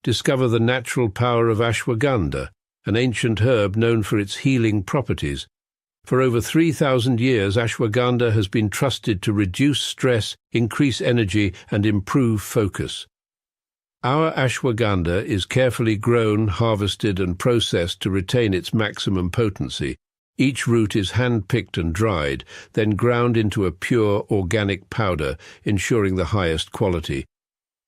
discover the natural power of ashwagandha, an ancient herb known for its healing properties. For over 3,000 years, ashwagandha has been trusted to reduce stress, increase energy, and improve focus. Our ashwagandha is carefully grown, harvested, and processed to retain its maximum potency. Each root is hand-picked and dried, then ground into a pure organic powder, ensuring the highest quality.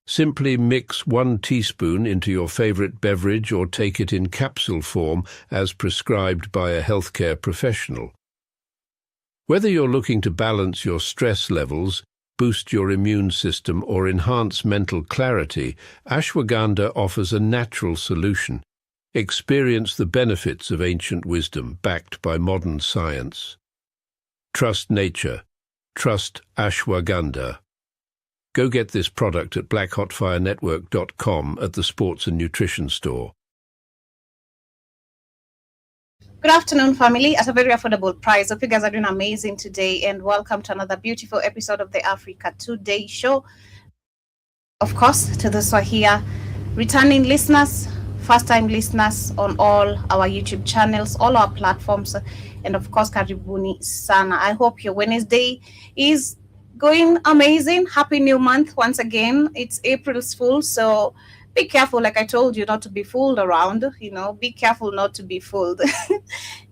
Simply mix 1 teaspoon into your favorite beverage or take it in capsule form as prescribed by a healthcare professional. Whether you're looking to balance your stress levels, boost your immune system, or enhance mental clarity, ashwagandha offers a natural solution. Experience the benefits of ancient wisdom backed by modern science. Trust nature. Trust ashwagandha. Go get this product at blackhotfirenetwork.com at the Sports and Nutrition Store. Good afternoon, family, at a very affordable price. Hope you guys are doing amazing today, and welcome to another beautiful episode of the Africa Today Show. Of course, to those who are here, returning listeners, first-time listeners on all our YouTube channels, all our platforms, and of course, karibuni sana. I hope your Wednesday is going amazing. Happy new month once again. It's April's Fool, so be careful, like I told you, not to be fooled around. Be careful not to be fooled.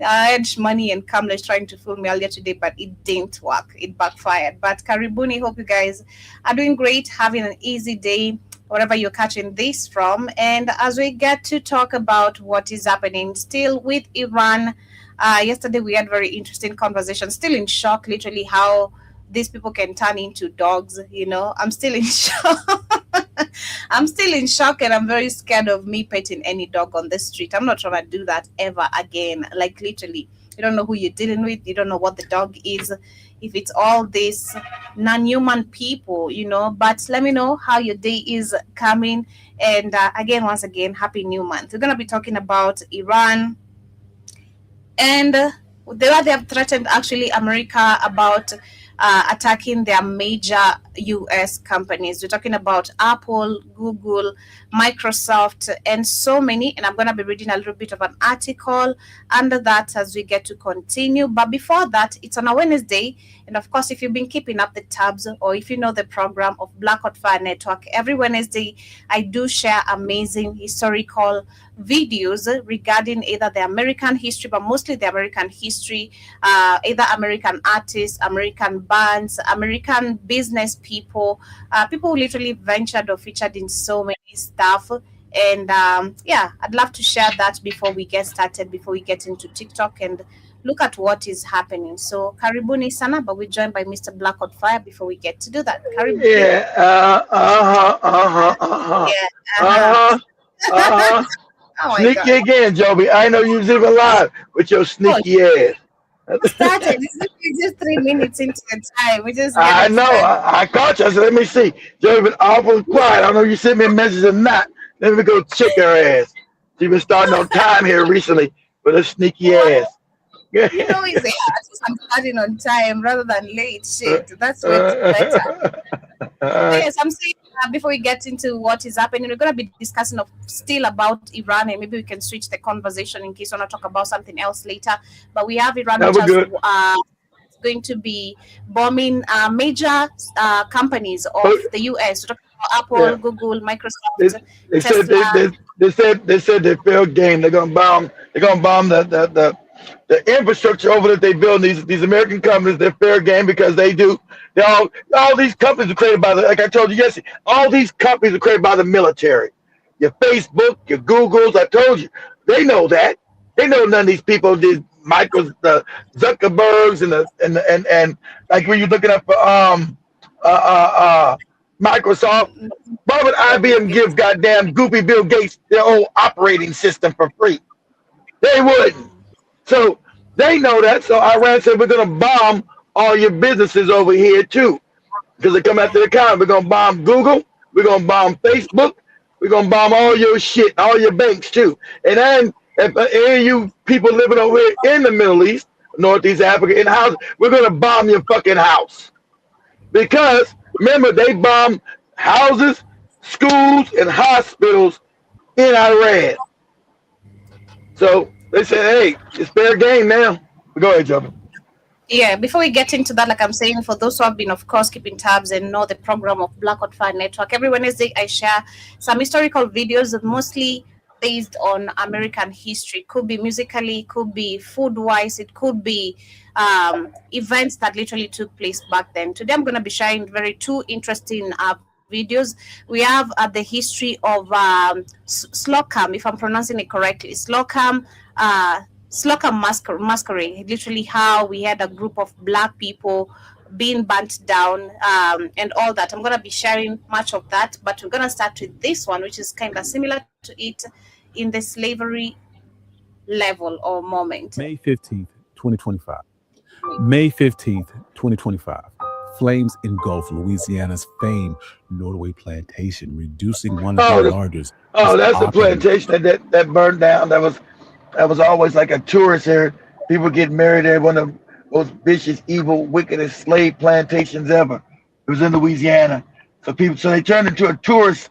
I had Money and Kamlesh trying to fool me earlier today, but it didn't work. It backfired. But karibuni, hope you guys are doing great, having an easy day, wherever you're catching this from. And as we get to talk about what is happening still with Iran, yesterday we had very interesting conversation. Still in shock, literally, how these people can turn into dogs. I'm still in shock. I'm still in shock, and I'm very scared of me petting any dog on the street. I'm not trying to do that ever again. Like, literally, you don't know who you're dealing with. You don't know what the dog is. If it's all these non-human people, But let me know how your day is coming. And once again, happy new month. We're going to be talking about Iran. And they have threatened, actually, America about attacking their major US companies. We're talking about Apple, Google, Microsoft, and so many. And I'm going to be reading a little bit of an article under that as we get to continue. But before that, it's on a Wednesday. And of course, if you've been keeping up the tabs, or if you know the program of Black Hot Fire Network, every Wednesday, I do share amazing historical videos regarding either the American history, but mostly the American history, either American artists, American bands, American business people, people who literally ventured or featured in so many stuff. And I'd love to share that before we get started, before we get into TikTok and look at what is happening. So karibuni sana, but we're joined by Mr. Black Hot Fire before we get to do that. Karibuni. Oh sneaky again, Joby. I know you was even live with your sneaky ass. Started. It's just 3 minutes into the time. I know. I caught you. I said, let me see. Joby been awful quiet. I don't know if you sent me a message or not. Let me go check her ass. She been starting on time here recently with her sneaky ass. It's I'm starting on time rather than late. Shit, that's way better. Yes, I'm saying before we get into what is happening, we're going to be discussing still about Iran, and maybe we can switch the conversation in case we want to talk about something else later. But we have Iran, which is going to be bombing major companies of the US. We're talking about Apple, Google, Microsoft. They said they failed game. They're gonna bomb. They're gonna bomb the infrastructure over that they build. These American companies, they're fair game because all these companies are created by like I told you yesterday, all these companies are created by the military. Your Facebook, your Googles, I told you, they know that. They know none of these people, these Michaels, the Zuckerbergs, and like when you're looking up for Microsoft, why would IBM give goddamn goopy Bill Gates their own operating system for free? They wouldn't. So they know that. So Iran said, we're going to bomb all your businesses over here too. Because they come after the economy. We're going to bomb Google. We're going to bomb Facebook. We're going to bomb all your shit, all your banks too. And then if any of you people living over here in the Middle East, Northeast Africa, in the house, we're going to bomb your fucking house. Because remember, they bomb houses, schools, and hospitals in Iran. So they said, hey, it's fair game now. Go ahead, Joe. Yeah, before we get into that, like I'm saying, for those who have been, of course, keeping tabs and know the program of Black Hot Fire Network, every Wednesday I share some historical videos, mostly based on American history. Could be musically, could be food-wise, it could be events that literally took place back then. Today I'm going to be sharing two interesting videos. We have the history of Slocum, if I'm pronouncing it correctly, Slocum Masquerade, literally how we had a group of Black people being burnt down and all that. I'm going to be sharing much of that, but we're going to start with this one, which is kind of similar to it in the slavery level or moment. May 15th, 2025. May 15th, 2025. Flames engulf Louisiana's famed Nottoway Plantation, reducing one of the largest. Oh, that's the plantation that burned down. That was always like a tourist area. People get married there. One of the most vicious, evil, wickedest slave plantations ever. It was in Louisiana. So they turned into a tourist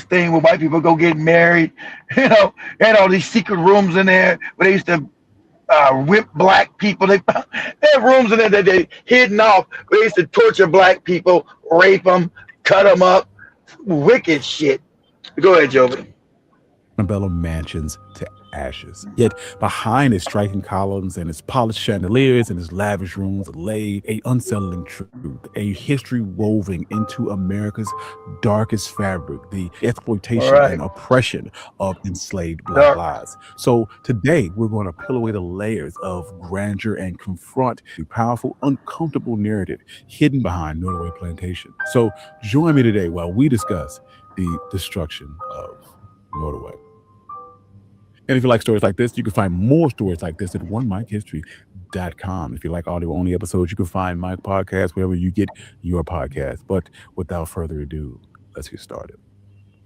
thing where white people go get married. They had all these secret rooms in there where they used to whip Black people. They had rooms in there that they hidden off where they used to torture Black people, rape them, cut them up. Wicked shit. Go ahead, Jovi. Antebellum mansions to ashes. Yet behind its striking columns and its polished chandeliers and its lavish rooms lay a unsettling truth, a history woven into America's darkest fabric, the exploitation and oppression of enslaved Black lives. So today we're going to peel away the layers of grandeur and confront the powerful, uncomfortable narrative hidden behind Nottoway Plantation. So join me today while we discuss the destruction of Nottoway. And if you like stories like this, you can find more stories like this at onemichistory.com. If you like audio-only episodes, you can find my podcast wherever you get your podcast. But without further ado, let's get started.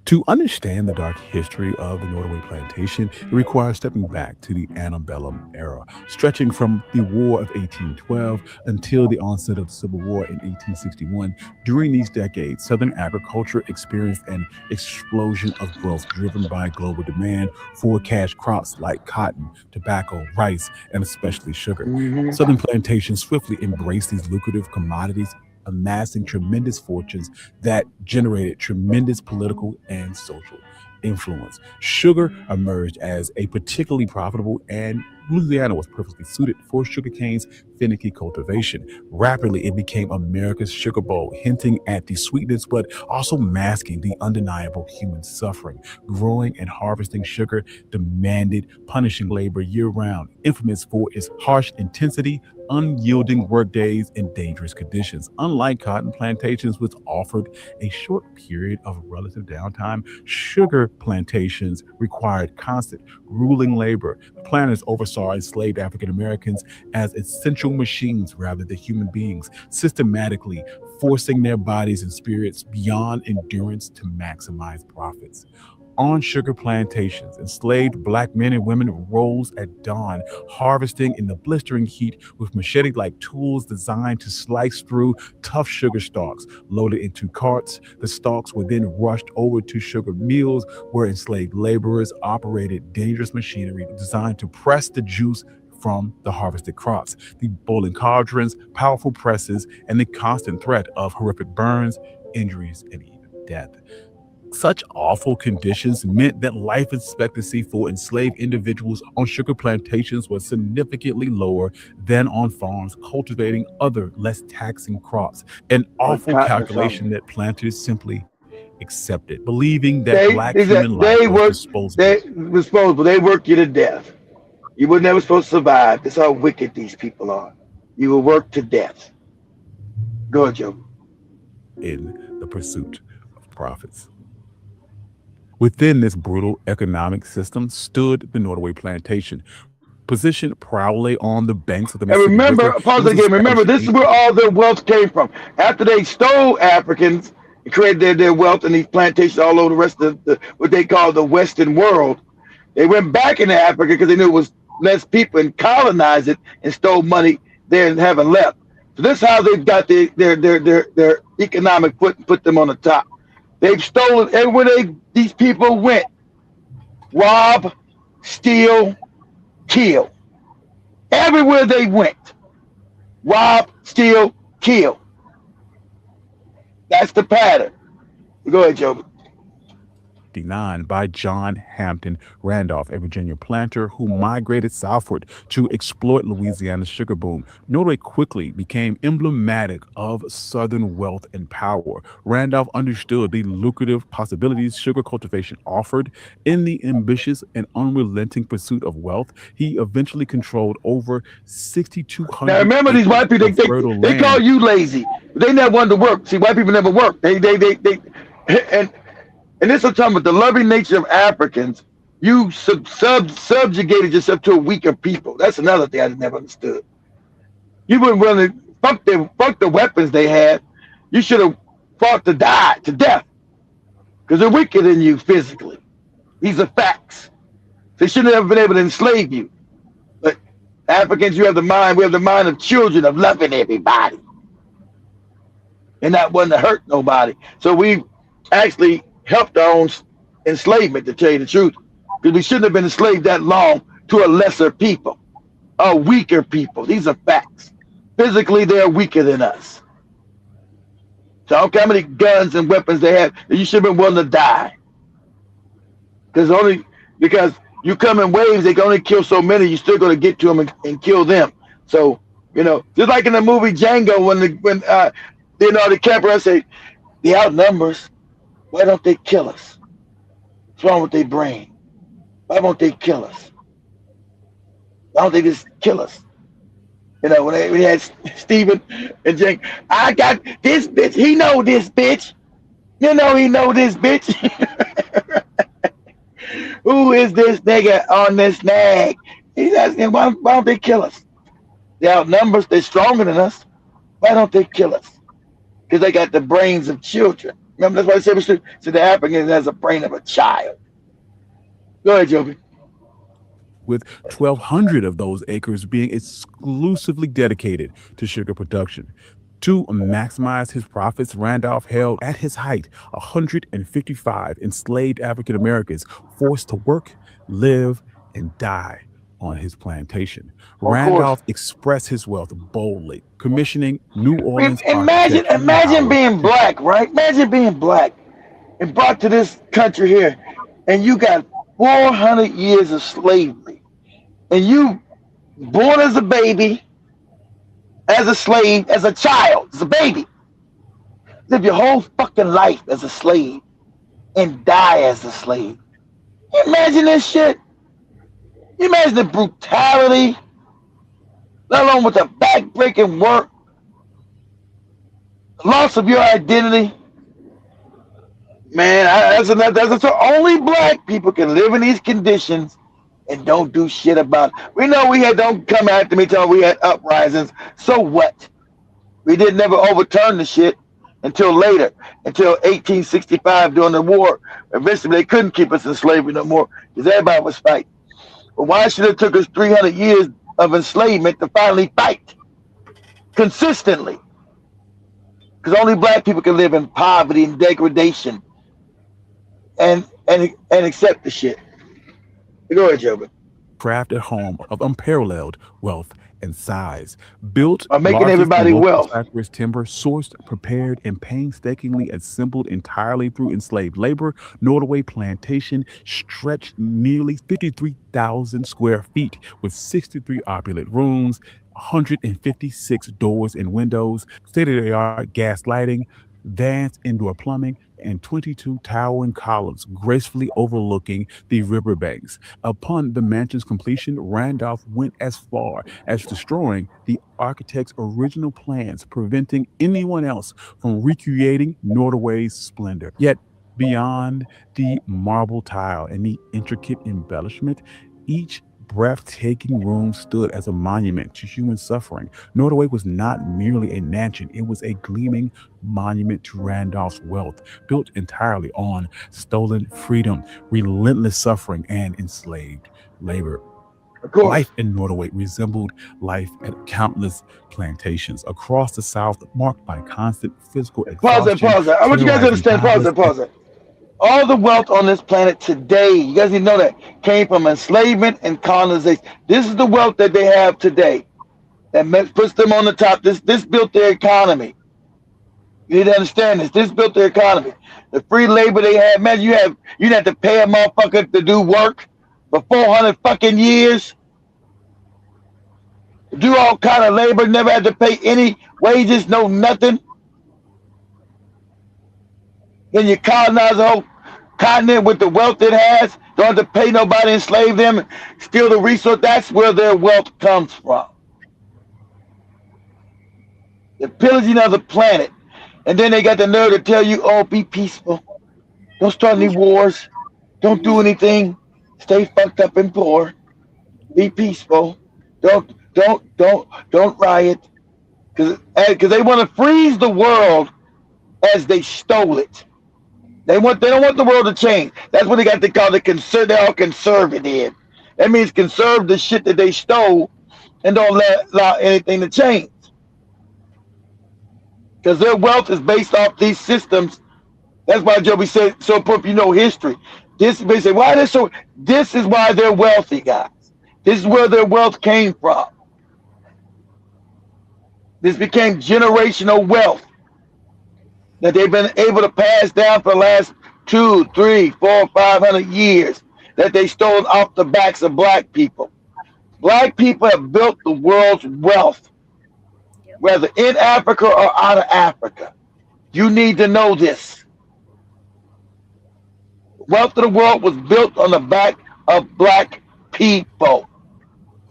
To understand the dark history of the Nottoway Plantation, it requires stepping back to the antebellum era, stretching from the War of 1812 until the onset of the Civil War in 1861. During these decades, Southern agriculture experienced an explosion of growth driven by global demand for cash crops like cotton, tobacco, rice, and especially sugar. Southern plantations swiftly embraced these lucrative commodities, amassing tremendous fortunes that generated tremendous political and social influence. Sugar emerged as a particularly profitable, and Louisiana was perfectly suited for sugarcane's finicky cultivation. Rapidly, it became America's sugar bowl, hinting at the sweetness but also masking the undeniable human suffering. Growing and harvesting sugar demanded punishing labor year-round, infamous for its harsh intensity, unyielding workdays, and dangerous conditions. Unlike cotton plantations, which offered a short period of relative downtime, sugar plantations required constant, grueling labor. The planters oversaw enslaved African Americans as essential machines rather than human beings, systematically forcing their bodies and spirits beyond endurance to maximize profits. On sugar plantations, enslaved Black men and women rose at dawn, harvesting in the blistering heat with machete-like tools designed to slice through tough sugar stalks. Loaded into carts, the stalks were then rushed over to sugar mills where enslaved laborers operated dangerous machinery designed to press the juice from the harvested crops. The boiling cauldrons, powerful presses, and the constant threat of horrific burns, injuries, and even death. Such awful conditions meant that life expectancy for enslaved individuals on sugar plantations was significantly lower than on farms cultivating other less taxing crops. An awful calculation that planters simply accepted, believing that Black human life was disposable. They work you to death. You were never supposed to survive. That's how wicked these people are. You will work to death. Go ahead, Joe. In the pursuit of profits. Within this brutal economic system stood the Nottoway Plantation, positioned proudly on the banks of the Mississippi River. Remember, this is where all their wealth came from. After they stole Africans and created their wealth in these plantations all over the rest of what they call the Western world, they went back into Africa because they knew it was less people and colonized it and stole money there and haven't left. So this is how they've got their economic foot and put them on the top. They've stolen everywhere these people went. rob, steal, kill. Everywhere they went, rob, steal, kill. That's the pattern. Go ahead, Joby. By John Hampton Randolph, a Virginia planter who migrated southward to exploit Louisiana's sugar boom. Norway quickly became emblematic of Southern wealth and power. Randolph understood the lucrative possibilities sugar cultivation offered. In the ambitious and unrelenting pursuit of wealth, he eventually controlled over 6,200. Now remember, these white people, they call you lazy. They never wanted to work. See, white people never work. And this is talking about the loving nature of Africans. You subjugated yourself to a weaker people. That's another thing I never understood. You wouldn't really fuck the weapons they had. You should have fought to die to death because they're weaker than you physically. These are facts. They shouldn't have been able to enslave you. But Africans, you have the mind. We have the mind of children of loving everybody and not wanting to hurt nobody. So we actually helped our own enslavement, to tell you the truth, because we shouldn't have been enslaved that long to a lesser people, a weaker people. These are facts. Physically, they're weaker than us. So I don't care how many guns and weapons they have, you should have been willing to die. Because you come in waves, they can only kill so many, you're still going to get to them and kill them. So, just like in the movie Django, when DiCaprio say, the outnumbers. Why don't they kill us? What's wrong with their brain? Why won't they kill us? Why don't they just kill us? When we had Stephen and Jake, I got this bitch. He know this bitch. He know this bitch. Who is this nigga on this nag? He's asking, why don't they kill us? They outnumbers. They're stronger than us. Why don't they kill us? Because they got the brains of children. Remember, that's why I said the African has a brain of a child. Go ahead, Joby. With 1,200 of those acres being exclusively dedicated to sugar production. To maximize his profits, Randolph held at his height 155 enslaved African Americans forced to work, live, and die on his plantation. Randolph expressed his wealth boldly, commissioning New Orleans. Imagine being black, right? Imagine being black and brought to this country here, and you got 400 years of slavery, and you born as a baby, as a slave, as a child, as a baby, live your whole fucking life as a slave, and die as a slave. You imagine this shit? You imagine the brutality, let alone with the back-breaking work, loss of your identity. Man, that's only black people can live in these conditions and don't do shit about it. We know don't come after me till we had uprisings. So what? We didn't never overturn the shit until later, until 1865 during the war. Eventually, they couldn't keep us in slavery no more because everybody was fighting. But why should it took us 300 years of enslavement to finally fight consistently? Because only black people can live in poverty and degradation and accept the shit. Go ahead, Joby. Crafted home of unparalleled wealth and size, built making everybody wealth. Timber, sourced, prepared, and painstakingly assembled entirely through enslaved labor. Nordaway Plantation stretched nearly 53,000 square feet with 63 opulent rooms, 156 doors and windows, state-of-the-art gas lighting, advanced indoor plumbing, and 22 towering columns gracefully overlooking the riverbanks. Upon the mansion's completion, Randolph went as far as destroying the architect's original plans, preventing anyone else from recreating Nordaway's splendor. Yet, beyond the marble tile and the intricate embellishment, each breathtaking room stood as a monument to human suffering. Nordaway was not merely a mansion, it was a gleaming monument to Randolph's wealth, built entirely on stolen freedom, relentless suffering, and enslaved labor. Life in Nordaway resembled life at countless plantations across the South, marked by constant physical exhaustion. Pause it. I want you guys to understand. Pause it. All the wealth on this planet today, you guys need to know that, came from enslavement and colonization. This is the wealth that they have today that puts them on the top. This built their economy. You need to understand this. This built their economy. The free labor they had, man, you didn't have to pay a motherfucker to do work for 400 fucking years. Do all kind of labor, never had to pay any wages, no nothing. Then you colonize the whole continent with the wealth it has. Don't have to pay nobody, enslave them, steal the resource. That's where their wealth comes from. The pillaging of the planet. And then they got the nerve to tell you, oh, be peaceful. Don't start any wars. Don't do anything. Stay fucked up and poor. Be peaceful. Don't riot. Because they want to freeze the world as they stole it. They don't want the world to change. That's what they call the they're all conservative. That means conserve the shit that they stole and don't allow anything to change. Because their wealth is based off these systems. That's why Joby said so important. You know history. This is why they're so. This is why they're wealthy, guys. This is where their wealth came from. This became generational wealth that they've been able to pass down for the last 2, 3, 4, 500 years that they stole off the backs of black people. Black people have built the world's wealth, whether in Africa or out of Africa. You need to know this. Wealth of the world was built on the back of black people.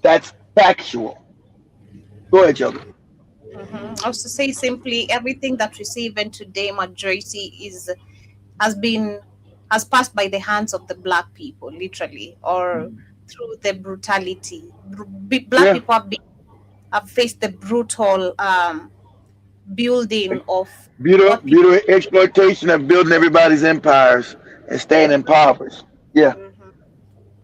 That's factual. Go ahead, Joker. I was to say simply, everything that we see even today, majority has passed by the hands of the black people, literally, or through the brutality. Black people have faced the brutal building of beautiful exploitation of building everybody's empires and staying impoverished. Yeah.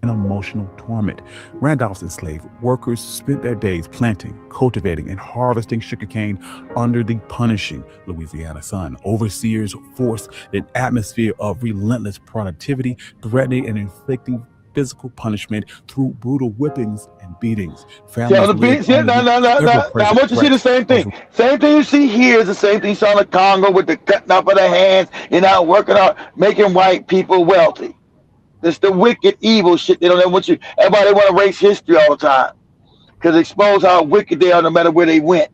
And emotional torment. Randolph's enslaved workers spent their days planting, cultivating, and harvesting sugarcane under the punishing Louisiana sun. Overseers forced an atmosphere of relentless productivity, threatening and inflicting physical punishment through brutal whippings and beatings. I want you to see the same thing. Same thing you see here is the same thing you saw in the Congo with the cutting off of the hands. You're not working out, making white people wealthy. It's the wicked, evil shit. They don't ever want you. Everybody want to erase history all the time because it expose how wicked they are no matter where they went.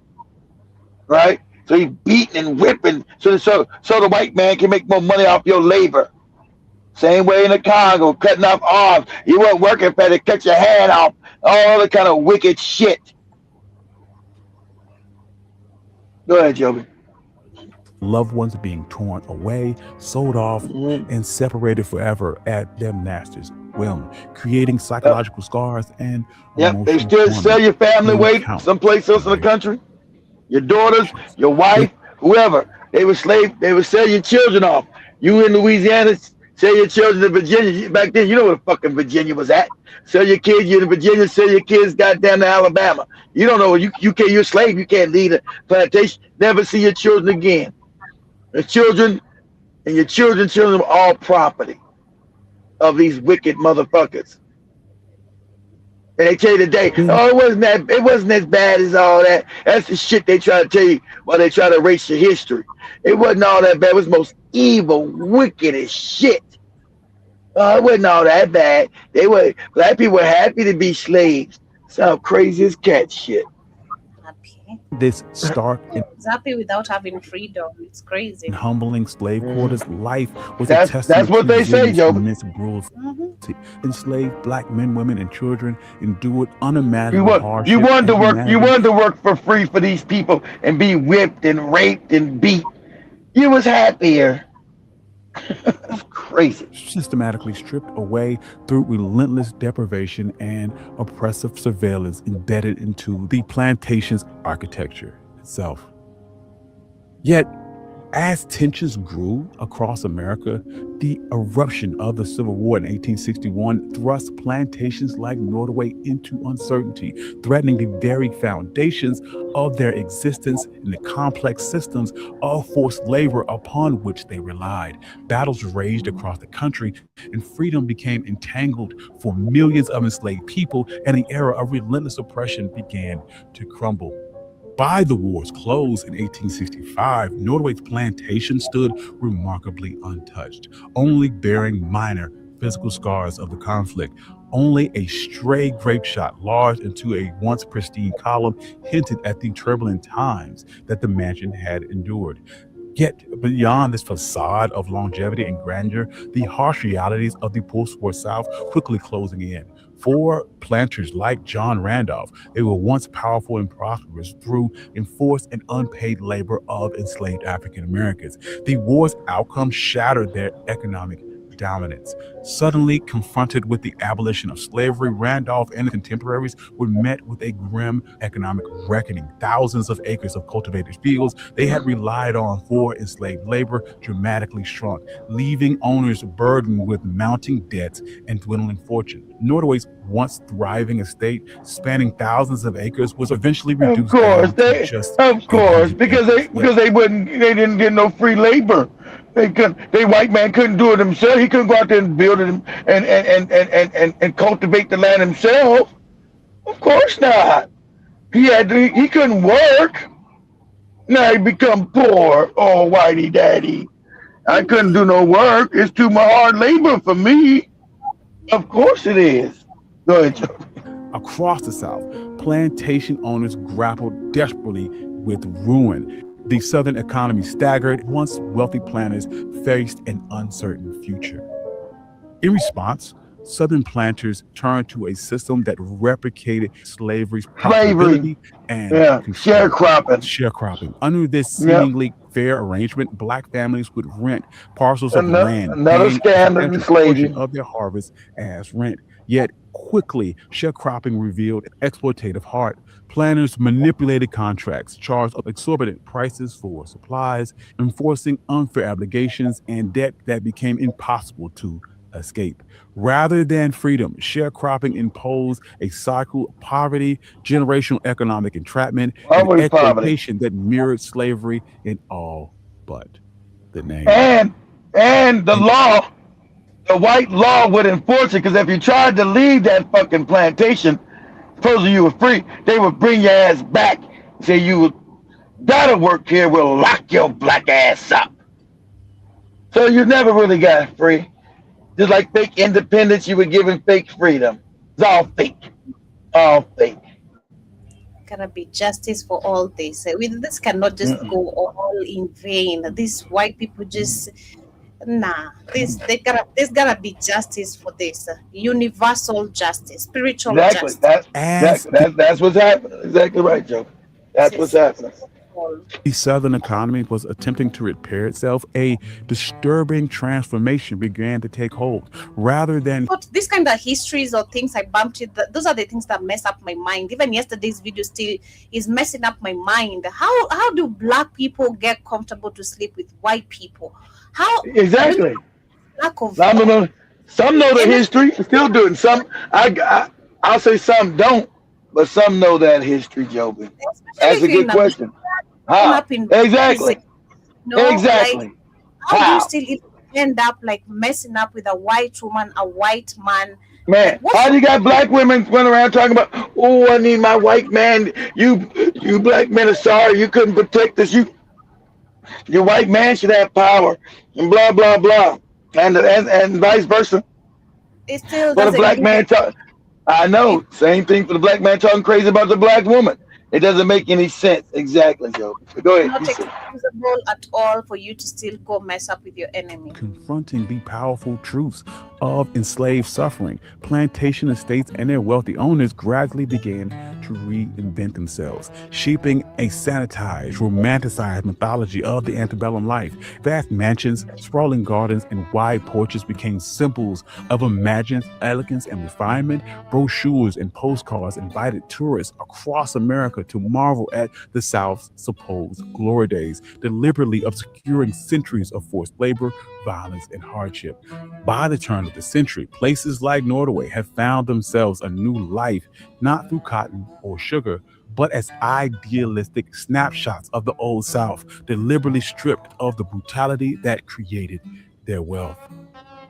Right? So he's beating and whipping so the white man can make more money off your labor. Same way in the Congo, cutting off arms. You weren't working for to cut your hand off. All the kind of wicked shit. Go ahead, Joby. Loved ones being torn away, sold off, and separated forever at their master's whim, creating psychological scars and they still sell your family away someplace else in the country. Your daughters, your wife, whoever. They would sell your children off. You in Louisiana, sell your children to Virginia. Back then, you know where the fucking Virginia was at. Sell your kids, you're in Virginia, sell your kids goddamn to Alabama. You don't know, you're a slave, you can't leave a plantation, never see your children again. The children and your children are all property of these wicked motherfuckers. And they tell you today, oh, it wasn't as bad as all that. That's the shit they try to tell you while they try to erase your history. It wasn't all that bad. It was the most evil, wickedest shit. Oh, it wasn't all that bad. Black people were happy to be slaves. Sound crazy as cat shit. This stark and happy without having freedom. It's crazy. Humbling slave quarters life was a testament. That's what they say, Joe. Enslaved black men, women, and children endured unimaginable hardship. You wanted to work for free for these people and be whipped and raped and beat. You was happier. That's crazy. Systematically stripped away through relentless deprivation and oppressive surveillance embedded into the plantation's architecture itself. Yet, As tensions grew across America, the eruption of the Civil War in 1861 thrust plantations like Nordway into uncertainty, threatening the very foundations of their existence and the complex systems of forced labor upon which they relied. Battles raged across the country, and freedom became entangled for millions of enslaved people, and the era of relentless oppression began to crumble. By the war's close in 1865, Nordway's plantation stood remarkably untouched, only bearing minor physical scars of the conflict. Only a stray grape shot lodged into a once pristine column hinted at the turbulent times that the mansion had endured. Yet, beyond this facade of longevity and grandeur, the harsh realities of the post-war South quickly closing in. For planters like John Randolph, they were once powerful and prosperous through enforced and unpaid labor of enslaved African Americans. The war's outcome shattered their economic dominance. Suddenly confronted with the abolition of slavery, Randolph and his contemporaries were met with a grim economic reckoning. Thousands of acres of cultivated fields they had relied on for enslaved labor dramatically shrunk, leaving owners burdened with mounting debts and dwindling fortune. Nordway's once thriving estate, spanning thousands of acres, was eventually reduced. Because they didn't get no free labor. White man couldn't do it himself. He couldn't go out there and build it and cultivate the land himself. Of course not. He couldn't work. Now he become poor. Oh, whitey daddy. I couldn't do no work. It's too much hard labor for me. Of course it is. Go ahead, Joe. Across the South, plantation owners grappled desperately with ruin. The Southern economy staggered. Once wealthy planters faced an uncertain future. In response, Southern planters turned to a system that replicated slavery's profitability and sharecropping. Under this seemingly fair arrangement, Black families would rent parcels of land, another scam of slavery of their harvest as rent. Yet quickly, sharecropping revealed an exploitative heart. Planners manipulated contracts, charged up exorbitant prices for supplies, enforcing unfair obligations and debt that became impossible to escape. Rather than freedom, sharecropping imposed a cycle of poverty, generational economic entrapment, and exploitation that mirrored slavery in all but the name. And the law, the white law would enforce it, because if you tried to leave that fucking plantation, supposedly you were free, they would bring your ass back, say you gotta work here, we'll lock your black ass up. So you never really got free. Just like fake independence, you were given fake freedom. It's all fake. All fake. Gotta be justice for all this. This cannot just go all in vain. These white people just there's gotta be justice for this. Universal justice, spiritual justice. That's what's happening. Exactly right, Joe. That's what's happening. The Southern economy was attempting to repair itself. A disturbing transformation began to take hold. Rather than these kind of histories or things I bumped it, those are the things that mess up my mind. Even yesterday's video still is messing up my mind. How do Black people get comfortable to sleep with white people? How exactly? Some know the history, still doing some. I'll say some don't, but some know that history, Joby. That's a good question. Exactly. Exactly. Like, how do you still end up like messing up with a white woman, a white man? Man, how do you got Black women running around talking about, oh, I need my white man. You Black men are sorry, you couldn't protect us. Your white man should have power, and blah blah blah, and vice versa. It still but a Black man talk. I know, same thing for the Black man talking crazy about the Black woman. It doesn't make any sense. Exactly, Joe. Go ahead. Not excusable at all for you to still go mess up with your enemy. Confronting the powerful truths of enslaved suffering, plantation estates and their wealthy owners gradually began to reinvent themselves, shaping a sanitized, romanticized mythology of the antebellum life. Vast mansions, sprawling gardens, and wide porches became symbols of imagined elegance and refinement. Brochures and postcards invited tourists across America to marvel at the South's supposed glory days, deliberately obscuring centuries of forced labor, violence, and hardship. By the turn of the century, places like Nordaway have found themselves a new life, not through cotton or sugar, but as idealistic snapshots of the Old South, deliberately stripped of the brutality that created their wealth.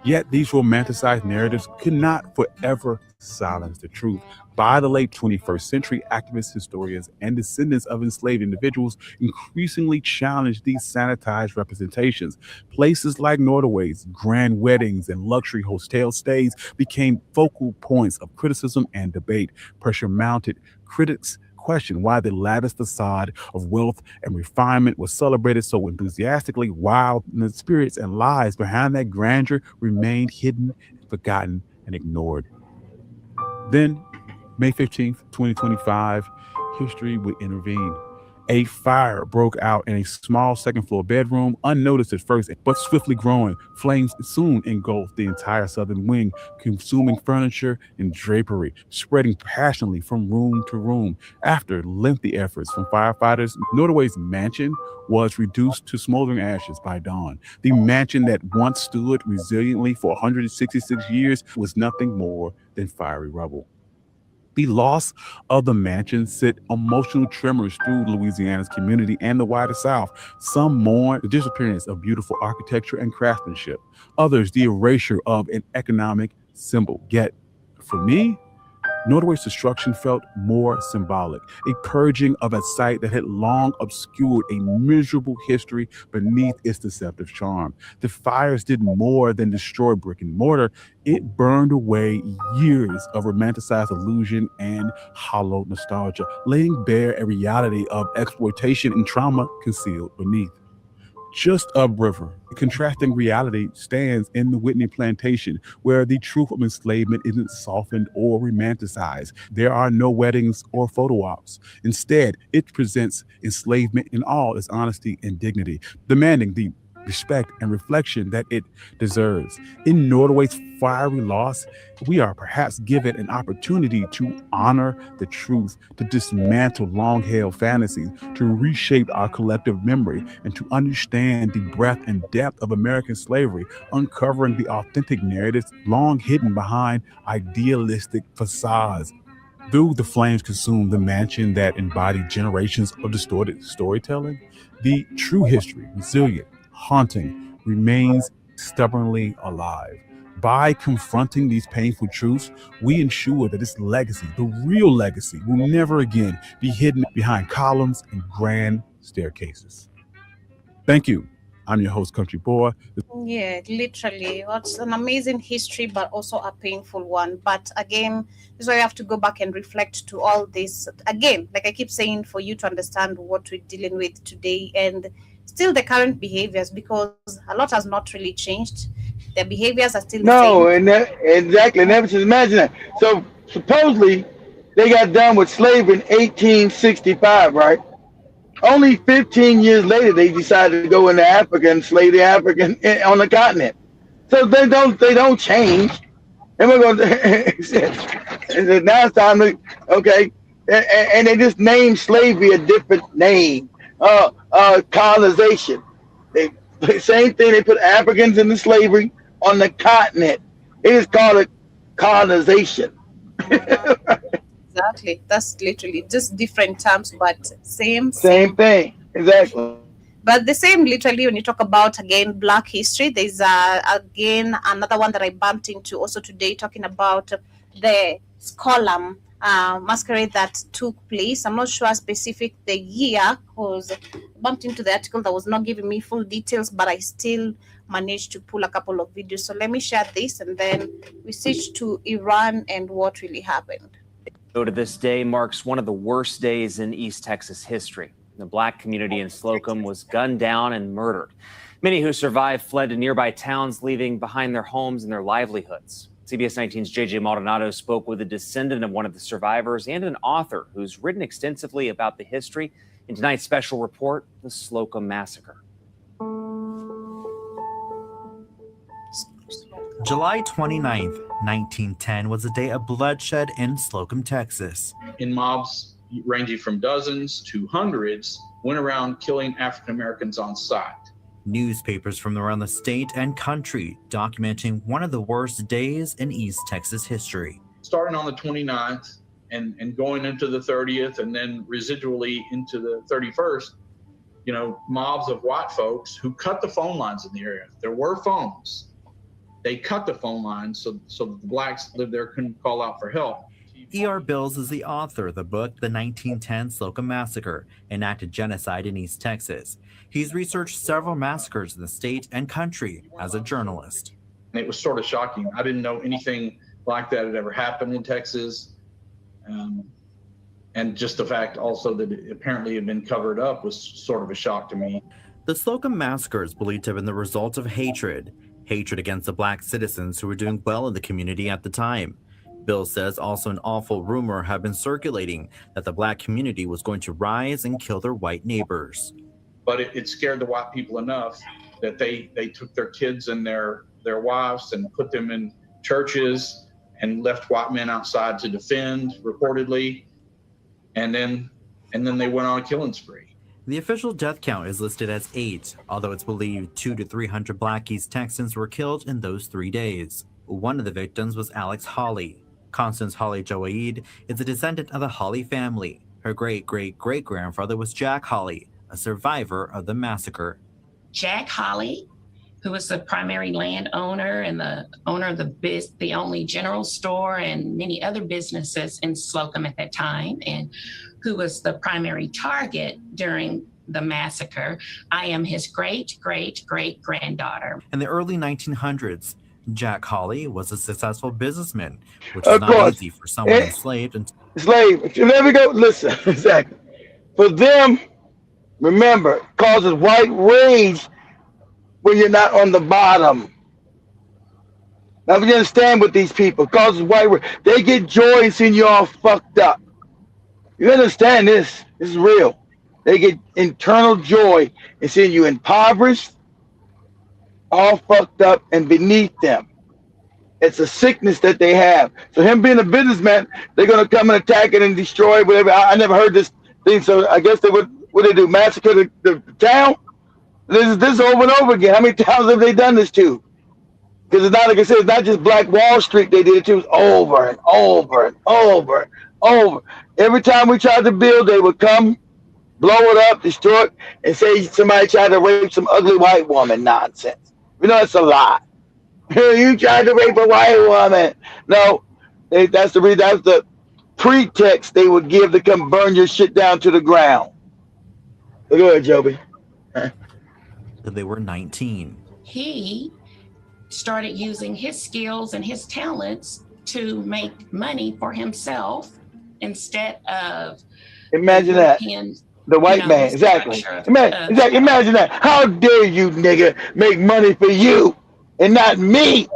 Yet these romanticized narratives could not forever silence the truth. By the late 21st century, activists, historians, and descendants of enslaved individuals increasingly challenged these sanitized representations. Places like Nordaway's grand weddings and luxury hotel stays became focal points of criticism and debate. Pressure mounted. Critics questioned why the lavish facade of wealth and refinement was celebrated so enthusiastically, while the spirits and lies behind that grandeur remained hidden, forgotten, and ignored. Then, May 15th, 2025, history would intervene. A fire broke out in a small second-floor bedroom, unnoticed at first, but swiftly growing. Flames soon engulfed the entire southern wing, consuming furniture and drapery, spreading passionately from room to room. After lengthy efforts from firefighters, Nordaway's mansion was reduced to smoldering ashes by dawn. The mansion that once stood resiliently for 166 years was nothing more than fiery rubble. The loss of the mansion sent emotional tremors through Louisiana's community and the wider South. Some mourned the disappearance of beautiful architecture and craftsmanship. Others, the erasure of an economic symbol. Yet, for me, Nordaway's destruction felt more symbolic, a purging of a site that had long obscured a miserable history beneath its deceptive charm. The fires did more than destroy brick and mortar. It burned away years of romanticized illusion and hollow nostalgia, laying bare a reality of exploitation and trauma concealed beneath. Just upriver, a contrasting reality stands in the Whitney Plantation, where the truth of enslavement isn't softened or romanticized. There are no weddings or photo ops. Instead, it presents enslavement in all its honesty and dignity, demanding the respect and reflection that it deserves. In Nordaway's fiery loss, we are perhaps given an opportunity to honor the truth, to dismantle long-held fantasies, to reshape our collective memory, and to understand the breadth and depth of American slavery, uncovering the authentic narratives long hidden behind idealistic facades. Though the flames consumed the mansion that embodied generations of distorted storytelling, the true history, resilient, haunting, remains stubbornly alive. By confronting these painful truths, we ensure that its legacy, the real legacy, will never again be hidden behind columns and grand staircases. Thank you. I'm your host, Country Boy. Yeah, literally. It's an amazing history, but also a painful one. But again, this is why you have to go back and reflect to all this. Again, like I keep saying, for you to understand what we're dealing with today and still the current behaviors, because a lot has not really changed. Their behaviors are still the No, same. and that, exactly. Never just imagine that. So supposedly they got done with slavery in 1865, right? Only 15 years later, they decided to go into Africa and slay the African on the continent. So they don't change. And we're going to now it's time to okay, and they just named slavery a different name. Colonization. Same thing. They put Africans into slavery on the continent. It is called a colonization. Exactly. That's literally just different terms, but same. Same thing. Exactly. But the same, literally, when you talk about, again, Black history, there's, again, another one that I bumped into also today, talking about the Skollam masquerade that took place. I'm not sure specific the year, because bumped into the article that was not giving me full details, but I still managed to pull a couple of videos. So let me share this, and then we switch to Iran and what really happened. To this day marks one of the worst days in East Texas history. The Black community in Slocum was gunned down and murdered. Many who survived fled to nearby towns, leaving behind their homes and their livelihoods. CBS 19's JJ Maldonado spoke with a descendant of one of the survivors and an author who's written extensively about the history in tonight's special report, The Slocum Massacre. July 29th, 1910 was a day of bloodshed in Slocum, Texas. In mobs ranging from dozens to hundreds went around killing African Americans on sight. Newspapers from around the state and country documenting one of the worst days in East Texas history. Starting on the 29th and going into the 30th and then residually into the 31st, mobs of white folks who cut the phone lines in the area. There were phones. They cut the phone lines so that the blacks lived there couldn't call out for help. E.R. Bills is the author of the book, The 1910 Slocum Massacre, Enacted Genocide in East Texas. He's researched several massacres in the state and country as a journalist. It was sort of shocking. I didn't know anything like that had ever happened in Texas. And just the fact also that it apparently had been covered up was sort of a shock to me. The Slocum Massacre is believed to have been the result of hatred against the black citizens who were doing well in the community at the time. Bill says also an awful rumor had been circulating that the black community was going to rise and kill their white neighbors. But it scared the white people enough that they took their kids and their wives and put them in churches and left white men outside to defend, reportedly. And then they went on a killing spree. The official death count is listed as 8, although it's believed 200 to 300 Black East Texans were killed in those 3 days. One of the victims was Alex Hawley. Constance Hawley Joaid is a descendant of the Hawley family. Her great-great-great-grandfather was Jack Hawley, a survivor of the massacre. Jack Hawley, who was the primary landowner and the owner of the only general store and many other businesses in Slocum at that time, and who was the primary target during the massacre. I am his great-great-great-granddaughter. In the early 1900s, Jack Hawley was a successful businessman, which is not easy for someone enslaved. Slave, you never go, listen, exactly. For them, remember, causes white rage when you're not on the bottom. Now, if you understand what these people causes white rage, they get joy in seeing you all fucked up. You understand this? This is real. They get internal joy in seeing you impoverished, all fucked up, and beneath them. It's a sickness that they have. So him being a businessman, they're going to come and attack it and destroy whatever. I never heard this thing, so I guess they would, what they do, massacre the town? This over and over again. How many towns have they done this to? Because it's not, like I said, it's not just Black Wall Street they did it to. It's over and over and over and over. Every time we tried to build, they would come, blow it up, destroy it, and say somebody tried to rape some ugly white woman. Nonsense. You know, it's a lie. You tried to rape a white woman. No, that's the reason. That's the pretext they would give to come burn your shit down to the ground. Go ahead, Joby. They were 19. He started using his skills and his talents to make money for himself instead of imagine that. The white man, exactly. Imagine that. How dare you, nigga, make money for you and not me?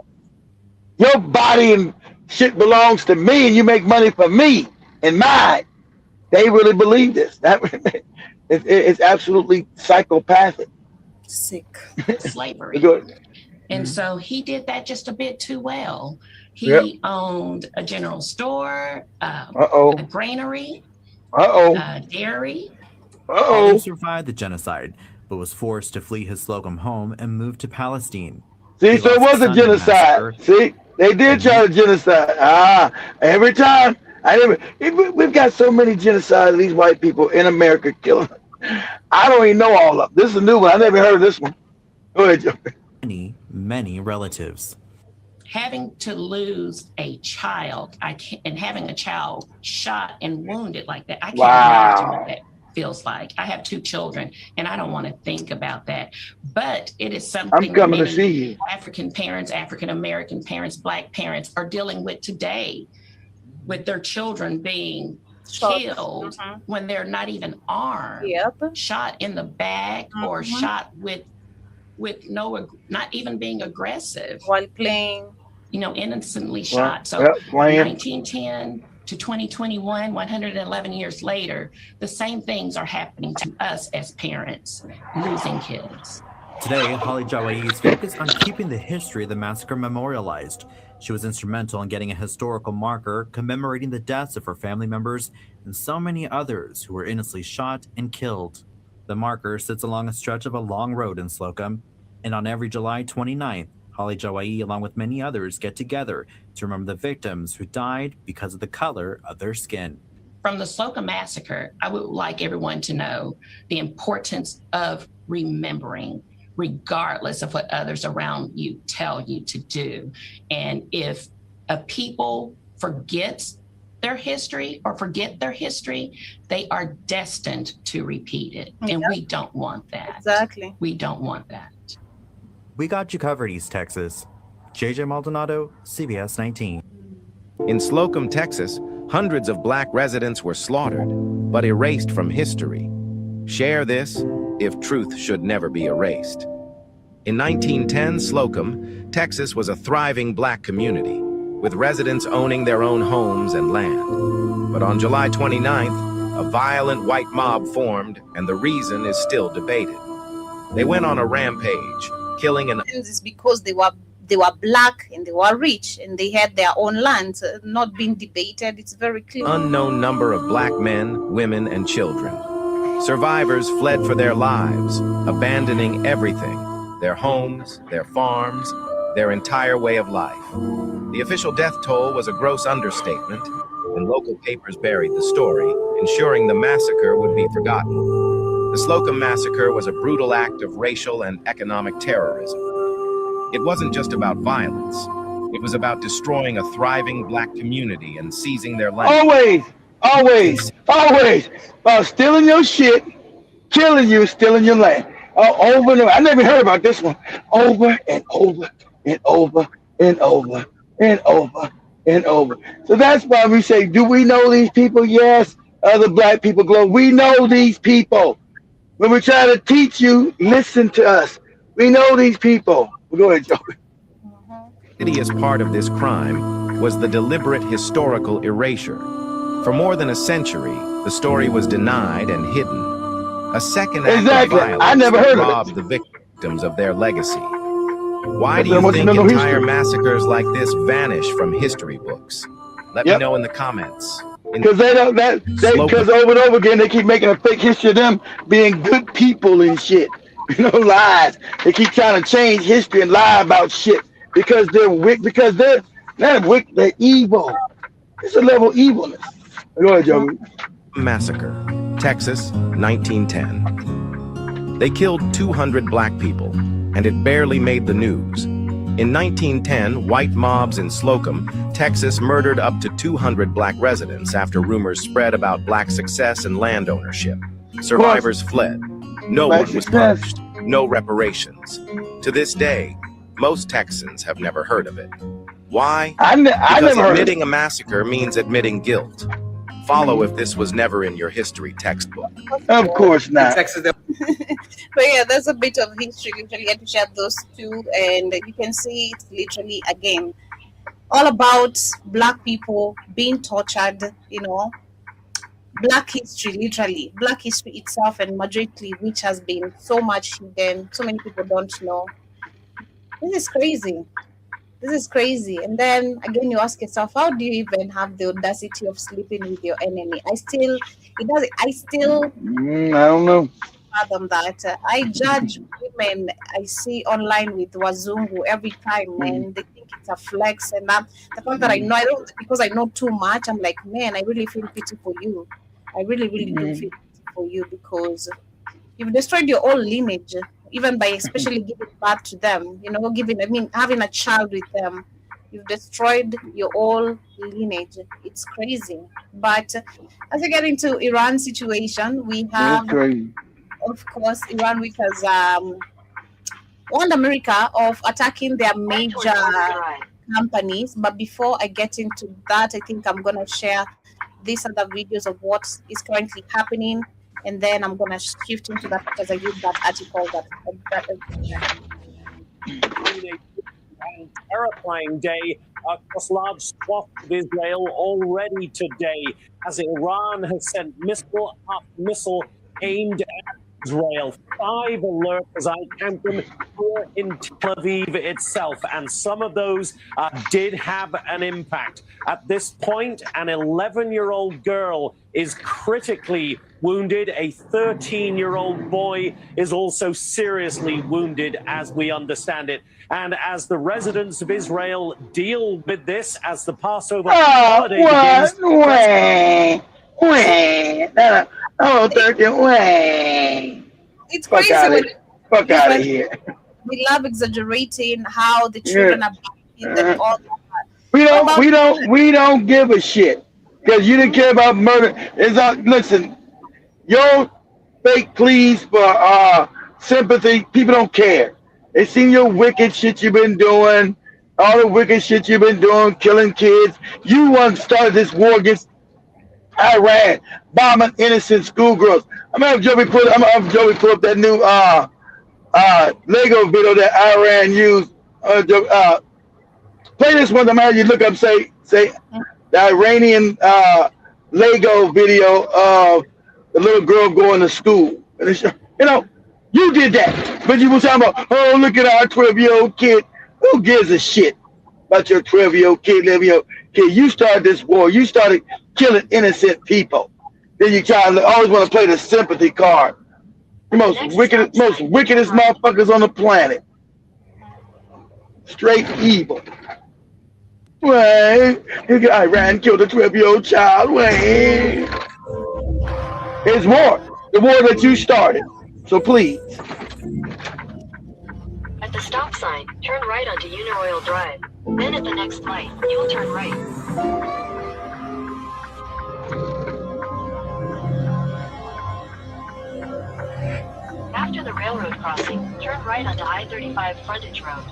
Your body and shit belongs to me, and you make money for me and mine. They really believe this. It's absolutely psychopathic. Sick. Slavery. And so he did that just a bit too well. He owned a general store, a granary, dairy. He survived the genocide, but was forced to flee his Slocum home and moved to Palestine. See, so it was a genocide. See, they did try to genocide. Every time. We've got so many genocides, these white people in America killing. I don't even know all of them. This is a new one. I never heard of this one. Go ahead, Joe. Many relatives. Having to lose a child, and having a child shot and wounded like that, I can't imagine what that feels like. I have 2 children, and I don't want to think about that. But it is something I'm coming to see you. African parents, African American parents, Black parents are dealing with today, with their children being killed when they're not even armed, shot in the back or shot with no, not even being aggressive while playing. innocently shot. So 1910 to 2021, 111 years later, the same things are happening to us as parents, losing kids. Today, Holly Jawai is focused on keeping the history of the massacre memorialized. She was instrumental in getting a historical marker commemorating the deaths of her family members and so many others who were innocently shot and killed. The marker sits along a stretch of a long road in Slocum, and on every July 29th, Holly Jawai, along with many others, get together to remember the victims who died because of the color of their skin. From the Slocum Massacre, I would like everyone to know the importance of remembering, regardless of what others around you tell you to do. And if a people forgets their history or forget their history, they are destined to repeat it. And we don't want that. Exactly. We don't want that. We got you covered, East Texas. JJ Maldonado, CBS 19. In Slocum, Texas, hundreds of black residents were slaughtered, but erased from history. Share this if truth should never be erased. In 1910, Slocum, Texas was a thriving black community, with residents owning their own homes and land. But on July 29th, a violent white mob formed, and the reason is still debated. They went on a rampage, killing an... It's because they were black and they were rich and they had their own land, not being debated. It's very clear. Unknown number of black men, women, and children. Survivors fled for their lives, abandoning everything, their homes, their farms, their entire way of life. The official death toll was a gross understatement, and local papers buried the story, ensuring the massacre would be forgotten. The Slocum Massacre was a brutal act of racial and economic terrorism. It wasn't just about violence. It was about destroying a thriving black community and seizing their land. Always. Stealing your shit, killing you, stealing your land. Over and over. I never heard about this one. Over and over and over and over and over and over. So that's why we say, do we know these people? Yes. Other black people glow. We know these people. When we try to teach you, listen to us. We know these people. Go ahead, Joe. Hideous part of this crime was the deliberate historical erasure. For more than a century, the story was denied and hidden. A second act of violence I never heard robbed of it. the victims of their legacy. Why do you think entire massacres like this vanish from history books? Let me know in the comments. Because because over and over again they keep making a fake history of them being good people and shit. Lies. They keep trying to change history and lie about shit because they're wicked. Because they're not wicked. They're evil. It's a level of evilness. Go ahead, Joe. Massacre, Texas, 1910. They killed 200 black people, and it barely made the news. In 1910, white mobs in Slocum, Texas murdered up to 200 black residents after rumors spread about black success and land ownership. Survivors fled. No one was punished. No reparations. To this day, most Texans have never heard of it. Why? Because admitting a massacre means admitting guilt. Follow if this was never in your history textbook. Of course not. But yeah, there's a bit of history literally to share those two, and you can see it's literally again all about black people being tortured, black history, literally black history itself, and majority which has been so much hidden, so many people don't know. This is crazy. And then again you ask yourself, how do you even have the audacity of sleeping with your enemy? I don't know fathom that. I judge women I see online with Wazungu every time, and they think it's a flex, and the fact that I don't, because I know too much, I'm like, man, I really feel pity for you. I really do feel pity for you, because you've destroyed your own lineage, even by especially giving birth to them, having a child with them. You've destroyed your whole lineage. It's crazy. But as we get into Iran situation, we have, of course, Iran, which has warned America of attacking their major companies. But before I get into that, I think I'm going to share these other videos of what is currently happening, and then I'm going to shift into that because I read that article and terrifying day across large swaths of Israel already today, as Iran has sent missile aimed at Israel. 5 alerts, as I count them, here in Tel Aviv itself, and some of those did have an impact. At this point, an 11-year-old girl is critically wounded. A 13-year-old boy is also seriously wounded, as we understand it. And as the residents of Israel deal with this, as the Passover holiday begins... It's crazy when fuck out of here. We love exaggerating how the children are being and all that. We don't give a shit because you didn't care about murder. Listen, your fake pleas for sympathy, people don't care. They seen your wicked shit you've been doing, all the wicked shit you've been doing, killing kids. You once started this war against Iran, bombing innocent schoolgirls. I'm gonna have Joey put up that new Lego video that Iran used. Play this one. I'm gonna have you look up, say the Iranian Lego video of the little girl going to school. And you did that, but you were talking about, oh, look at our 12-year-old kid. Who gives a shit about your 12-year-old kid, 11-year-old kid? You started this war. You started killing innocent people. Then you always want to play the sympathy card. The most wickedest motherfuckers on the planet. Straight evil. Wait, Iran killed a 12-year-old child. Wait. It's war. The war that you started. So please. At the stop sign, turn right onto Uniroyal Drive. Then at the next light, you will turn right. After the railroad crossing, turn right onto I-35 Frontage Road.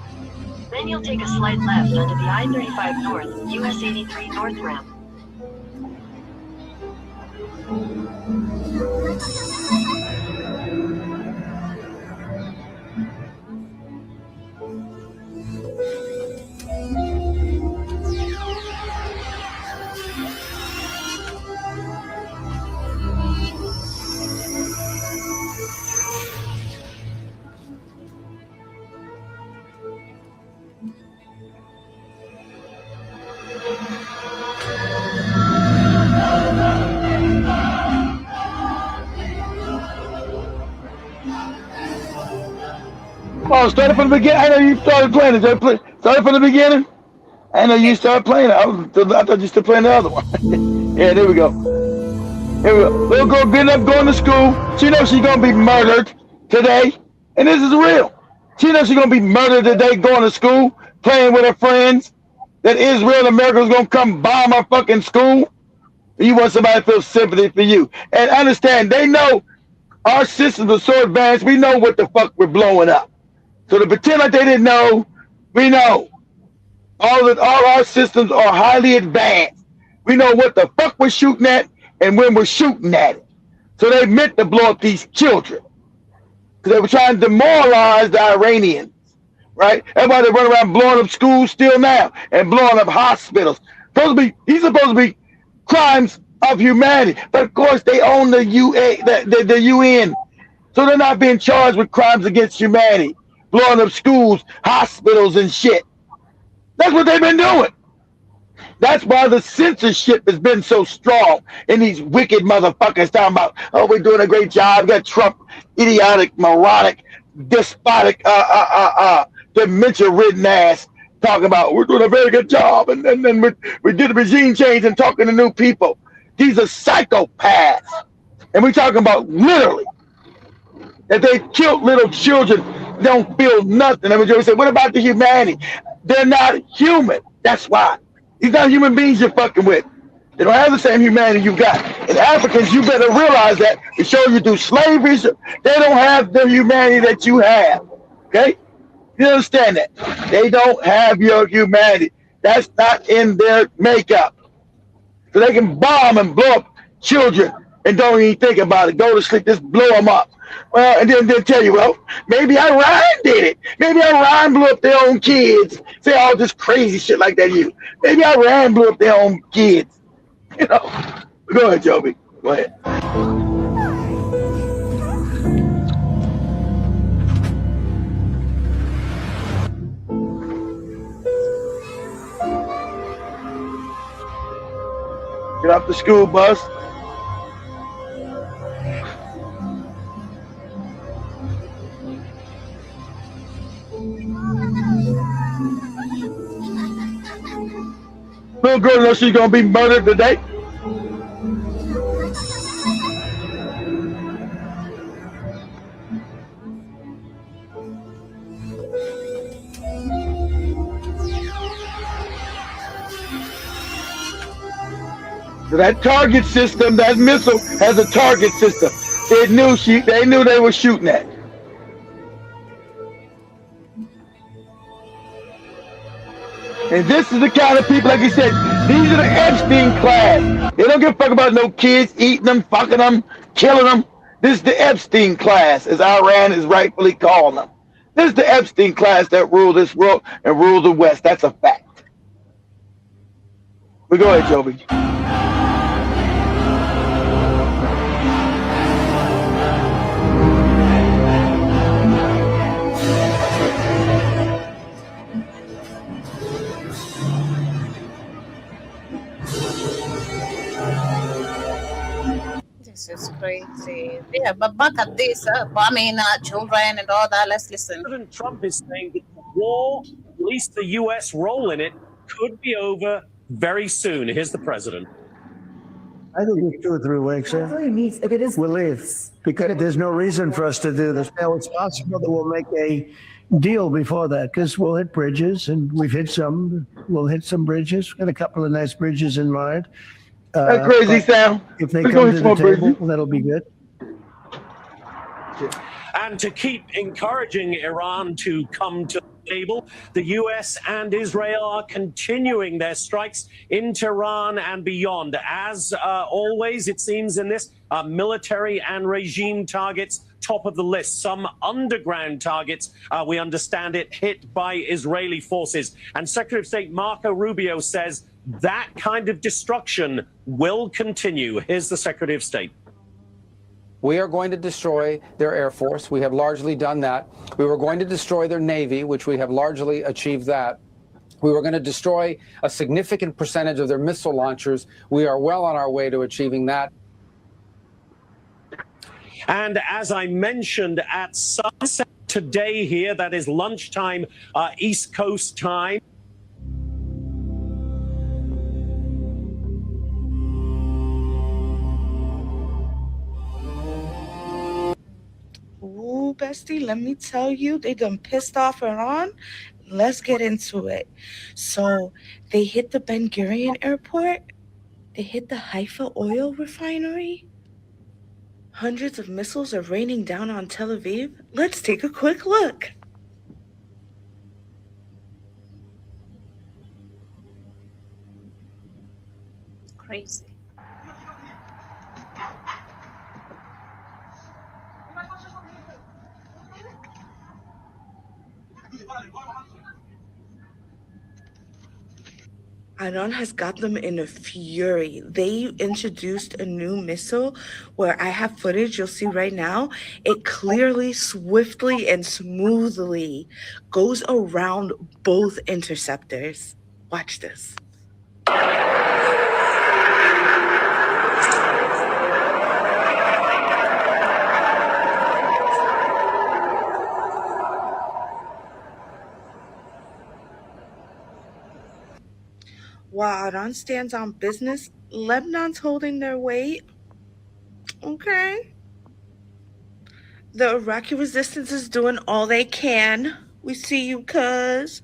Then you'll take a slight left onto the I-35 North, US 83 North ramp. Oh, started from the beginning. I know you started playing it. Started from the beginning. I know you started playing it. I thought you still playing the other one. Yeah, there we go. Here we go. Little girl getting up, going to school. She knows she's gonna be murdered today, and this is real. She knows she's gonna be murdered today, going to school, playing with her friends. That Israel and America is gonna come bomb our fucking school. You want somebody to feel sympathy for you, and understand they know our systems are so advanced. We know what the fuck we're blowing up. So to pretend like they didn't know, we know. All our systems are highly advanced. We know what the fuck we're shooting at and when we're shooting at it. So they meant to blow up these children. Because they were trying to demoralize the Iranians, right? Everybody run around blowing up schools still now and blowing up hospitals. These are supposed to be crimes of humanity. But of course they own the UN. So they're not being charged with crimes against humanity. Blowing up schools, hospitals, and shit. That's what they've been doing. That's why the censorship has been so strong in these wicked motherfuckers talking about, oh, we're doing a great job. We got Trump, idiotic, moronic, despotic, dementia-ridden ass talking about we're doing a very good job. And then we did a regime change and talking to new people. These are psychopaths. And we're talking about literally that they killed little children. Don't feel nothing. I mean, Joey said, what about the humanity? They're not human. That's why. These not human beings you're fucking with. They don't have the same humanity you got. And Africans, you better realize that. It shows you through slavery. They don't have the humanity that you have. Okay? You understand that? They don't have your humanity. That's not in their makeup. So they can bomb and blow up children and don't even think about it. Go to sleep, just blow them up. Well, and then tell you, well, maybe Iran did it. Maybe Iran blew up their own kids. Say all this crazy shit like that to you. Maybe Iran blew up their own kids. You know. Go ahead, Joby. Go ahead. Get off the school bus. Little girl knows she's gonna be murdered today. So that target system, that missile has a target system. They knew they were shooting at. And this is the kind of people, like you said, these are the Epstein class. They don't give a fuck about no kids, eating them, fucking them, killing them. This is the Epstein class, as Iran is rightfully calling them. This is the Epstein class that rule this world and rule the West. That's a fact. But go ahead, Joby. This is crazy. Yeah, but back at this, bombing children and all that. Let's listen. President Trump is saying that the war, at least the U.S. role in it, could be over very soon. Here's the president. I think it's 2 or 3 weeks. If it is, we'll leave because there's no reason for us to do this. Now it's possible that we'll make a deal before that because we'll hit bridges, and we've hit some. We'll hit some bridges. Got a couple of nice bridges in mind. That's crazy, Sam. If they come to the table, that'll be good. And to keep encouraging Iran to come to the table, the U.S. and Israel are continuing their strikes in Tehran and beyond. As always, it seems in this, military and regime targets top of the list. Some underground targets, we understand it, hit by Israeli forces. And Secretary of State Marco Rubio says that kind of destruction will continue. Here's the Secretary of State. We are going to destroy their Air Force. We have largely done that. We were going to destroy their Navy, which we have largely achieved that. We were going to destroy a significant percentage of their missile launchers. We are well on our way to achieving that. And as I mentioned, at sunset today here, that is lunchtime, East Coast time. Ooh, bestie, let me tell you, they done pissed off Iran. Let's get into it. So they hit the Ben Gurion airport. They hit the Haifa oil refinery. Hundreds of missiles are raining down on Tel Aviv. Let's take a quick look. Crazy. Iran has got them in a fury. They introduced a new missile where I have footage you'll see right now. It clearly, swiftly, and smoothly goes around both interceptors. Watch this. While Iran stands on business, Lebanon's holding their weight. Okay. The Iraqi resistance is doing all they can. We see you, cuz.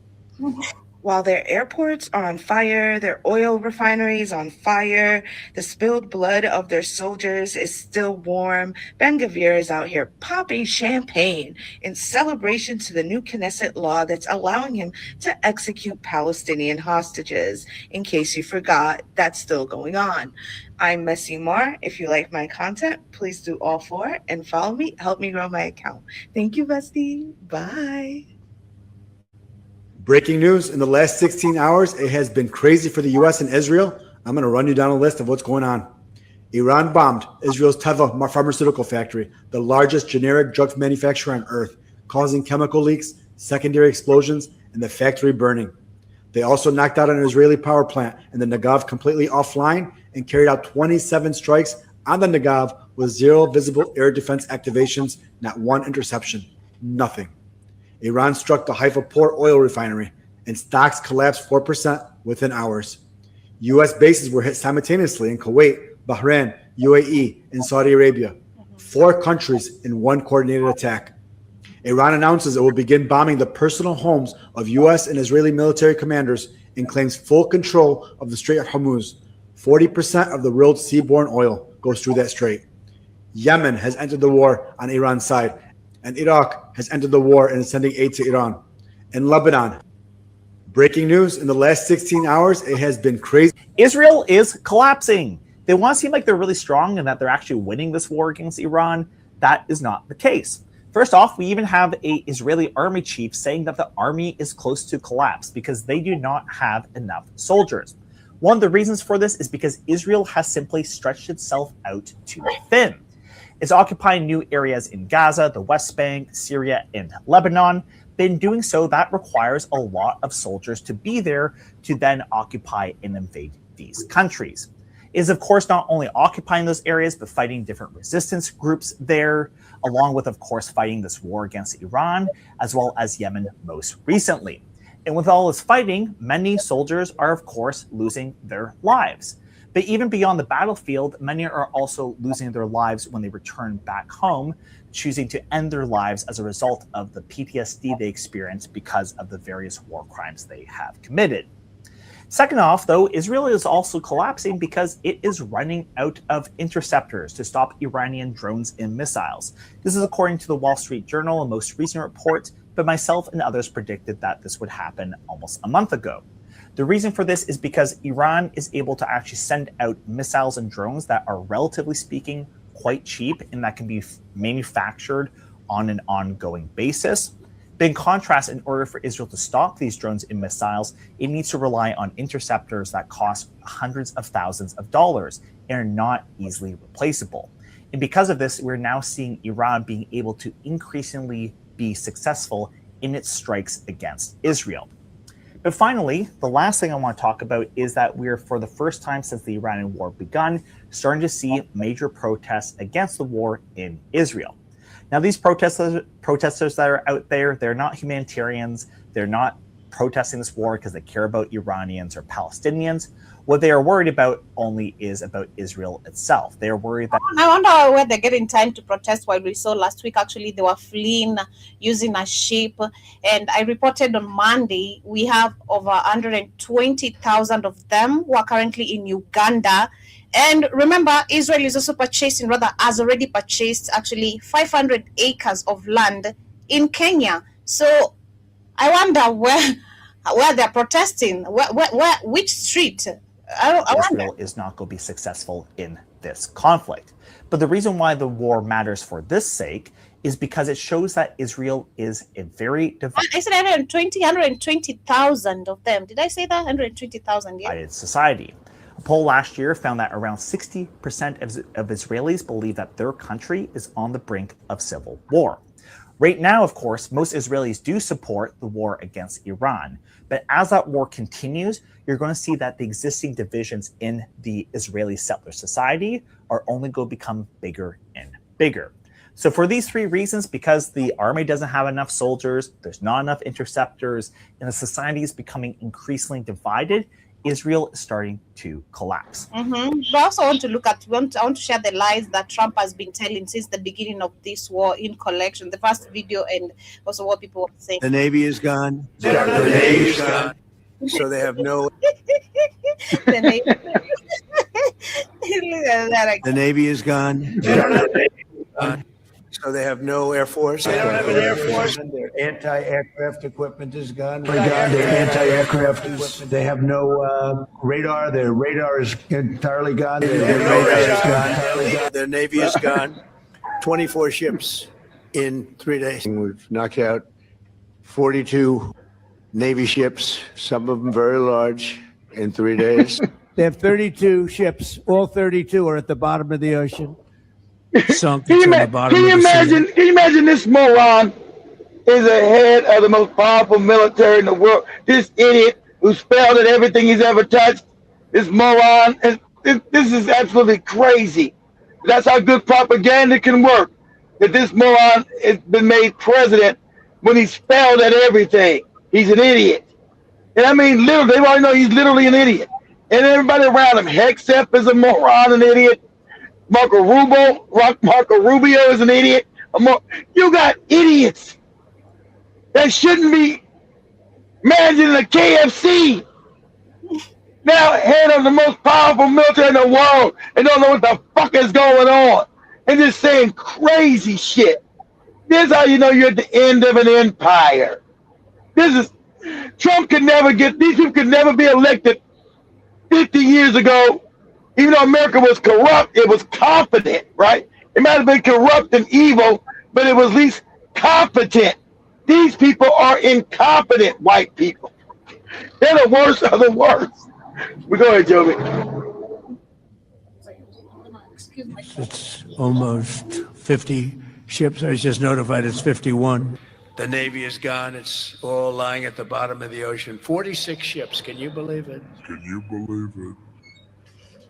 while their airports are on fire, their oil refineries on fire, the spilled blood of their soldiers is still warm, Ben-Gvir is out here popping champagne in celebration to the new Knesset law that's allowing him to execute Palestinian hostages. In case you forgot, that's still going on. I'm Messi Mar. If you like my content, please do all four and follow me. Help me grow my account. Thank you, Bestie. Bye. Breaking news in the last 16 hours, it has been crazy for the U.S. and Israel. I'm going to run you down a list of what's going on. Iran bombed Israel's Teva pharmaceutical factory, the largest generic drug manufacturer on earth, causing chemical leaks, secondary explosions, and the factory burning. They also knocked out an Israeli power plant in the Negev completely offline and carried out 27 strikes on the Negev with zero visible air defense activations, not one interception, nothing. Iran struck the Haifa Port oil refinery, and stocks collapsed 4% within hours. U.S. bases were hit simultaneously in Kuwait, Bahrain, UAE, and Saudi Arabia. 4 countries in one coordinated attack. Iran announces it will begin bombing the personal homes of U.S. and Israeli military commanders and claims full control of the Strait of Hormuz. 40% of the world's seaborne oil goes through that strait. Yemen has entered the war on Iran's side, and Iraq has entered the war and is sending aid to Iran. In Lebanon, breaking news in the last 16 hours, it has been crazy. Israel is collapsing. They want to seem like they're really strong and that they're actually winning this war against Iran. That is not the case. First off, we even have an Israeli army chief saying that the army is close to collapse because they do not have enough soldiers. One of the reasons for this is because Israel has simply stretched itself out too thin. It's occupying new areas in Gaza, the West Bank, Syria, and Lebanon. But in doing so, that requires a lot of soldiers to be there to then occupy and invade these countries. It is, of course, not only occupying those areas, but fighting different resistance groups there, along with, of course, fighting this war against Iran, as well as Yemen most recently. And with all this fighting, many soldiers are, of course, losing their lives. But even beyond the battlefield, many are also losing their lives when they return back home, choosing to end their lives as a result of the PTSD they experience because of the various war crimes they have committed. Second off, though, Israel is also collapsing because it is running out of interceptors to stop Iranian drones and missiles. This is according to the Wall Street Journal, a most recent report, but myself and others predicted that this would happen almost a month ago. The reason for this is because Iran is able to actually send out missiles and drones that are, relatively speaking, quite cheap and that can be manufactured on an ongoing basis. But in contrast, in order for Israel to stop these drones and missiles, it needs to rely on interceptors that cost hundreds of thousands of dollars and are not easily replaceable. And because of this, we're now seeing Iran being able to increasingly be successful in its strikes against Israel. But finally, the last thing I want to talk about is that we're, for the first time since the Iranian war begun, starting to see major protests against the war in Israel. Now, these protesters that are out there, they're not humanitarians. They're not protesting this war because they care about Iranians or Palestinians. What they are worried about only is about Israel itself. They are worried that... I wonder where they're getting time to protest. While we saw last week, actually, they were fleeing using a ship. And I reported on Monday, we have over 120,000 of them who are currently in Uganda. And remember, Israel is also has already purchased actually 500 acres of land in Kenya. So I wonder where they're protesting, which street. Israel is not going to be successful in this conflict. But the reason why the war matters for this sake is because it shows that Israel is a very divided... I said 120,000 of them. Did I say that? 120,000, yeah. Society. A poll last year found that around 60% of Israelis believe that their country is on the brink of civil war. Right now, of course, most Israelis do support the war against Iran. But as that war continues, you're going to see that the existing divisions in the Israeli settler society are only going to become bigger and bigger. So for these three reasons, because the army doesn't have enough soldiers, there's not enough interceptors, and the society is becoming increasingly divided, Israel is starting to collapse. But I also want to I want to share the lies that Trump has been telling since the beginning of this war in collection. The first video and also what people were saying. The Navy is gone. The Navy is gone. so they have no. The Navy. Look at that. The Navy is gone. They don't have Navy. So they have no Air Force. They don't have an Air Force. Their anti-aircraft equipment is gone. Their anti-aircraft equipment. They have no radar. Their radar is entirely gone. Their Navy is gone. 24 ships in 3 days. We've knocked out 42 Navy ships, some of them very large, in 3 days. They have 32 ships. All 32 are at the bottom of the ocean. Sunk Can you imagine this moron is the head of the most powerful military in the world? This idiot who's failed at everything he's ever touched. This moron. This is absolutely crazy. That's how good propaganda can work. That this moron has been made president when he's failed at everything. He's an idiot. And I mean, literally, they already know he's literally an idiot. And everybody around him, Hexep is a moron, an idiot. Marco Rubio is an idiot. You got idiots that shouldn't be managing the KFC. Now head of the most powerful military in the world and don't know what the fuck is going on. And just saying crazy shit. This is how you know you're at the end of an empire. Trump could never these people could never be elected 50 years ago. Even though America was corrupt, it was confident, right? It might have been corrupt and evil, but it was at least competent. These people are incompetent white people. They're the worst of the worst. We go ahead, Joby. It's almost 50 ships. I was just notified it's 51. The Navy is gone. It's all lying at the bottom of the ocean. 46 ships. Can you believe it? Can you believe it?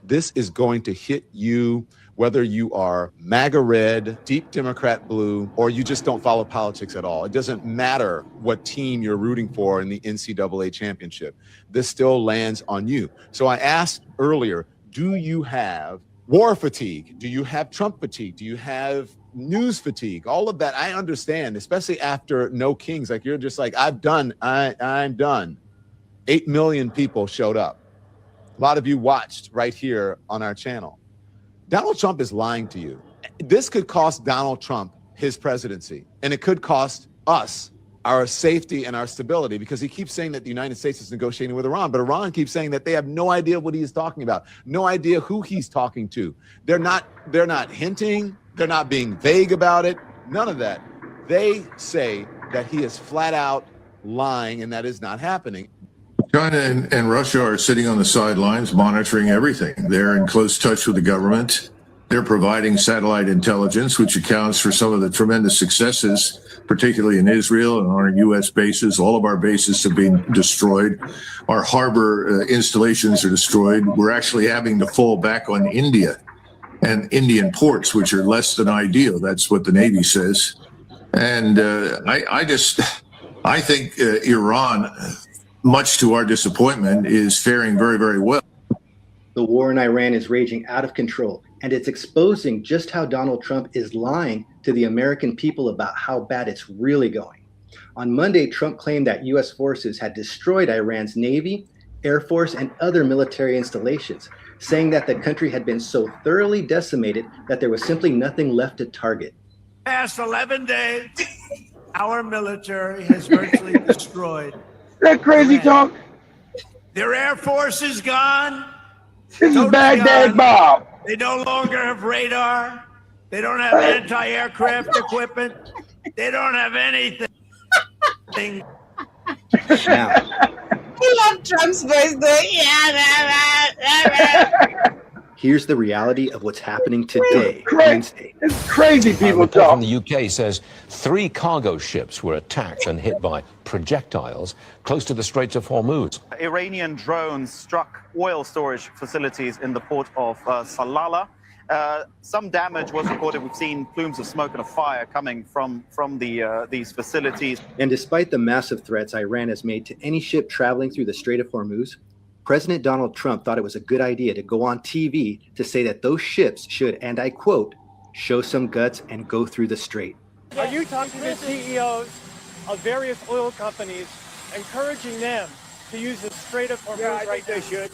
This is going to hit you whether you are MAGA red, deep Democrat blue, or you just don't follow politics at all. It doesn't matter what team you're rooting for in the NCAA championship. This still lands on you. So I asked earlier, do you have war fatigue? Do you have Trump fatigue? Do you have news fatigue? All of that I understand, especially after No Kings. Like, you're just like, I'm done. 8 million people showed up. A lot of you watched right here on our channel. Donald Trump is lying to you. This could cost Donald Trump his presidency, and it could cost us our safety and our stability, because he keeps saying that the United States is negotiating with Iran, but Iran keeps saying that they have no idea what he is talking about, no idea who he's talking to. They're not hinting, they're not being vague about it, none of that. They say that he is flat out lying, and that is not happening. China and Russia are sitting on the sidelines monitoring everything. They're in close touch with the government. They're providing satellite intelligence, which accounts for some of the tremendous successes, particularly in Israel and on our U.S. bases. All of our bases have been destroyed. Our harbor installations are destroyed. We're actually having to fall back on India and Indian ports, which are less than ideal. That's what the Navy says. And I think Iran, much to our disappointment, is faring very, very well. The war in Iran is raging out of control, and it's exposing just how Donald Trump is lying to the American people about how bad it's really going. On Monday, Trump claimed that U.S. forces had destroyed Iran's Navy, Air Force, and other military installations, saying that the country had been so thoroughly decimated that there was simply nothing left to target. Past 11 days, our military has virtually destroyed. That crazy talk. Their Air Force is gone. This is Baghdad Bob. They no longer have radar. They don't have anti-aircraft equipment. They don't have anything. Now, I love Trump's voice though. here's the reality of what's happening today. It's crazy people report talk. from the UK says 3 cargo ships were attacked and hit by projectiles close to the Straits of Hormuz. Iranian drones struck oil storage facilities in the port of Salalah. Some damage was recorded. We've seen plumes of smoke and a fire coming from these facilities. And despite the massive threats Iran has made to any ship traveling through the Strait of Hormuz, President Donald Trump thought it was a good idea to go on TV to say that those ships should, and I quote, show some guts and go through the strait. Are you talking to CEOs of various oil companies, encouraging them to use the Strait of Hormuz right now? They should.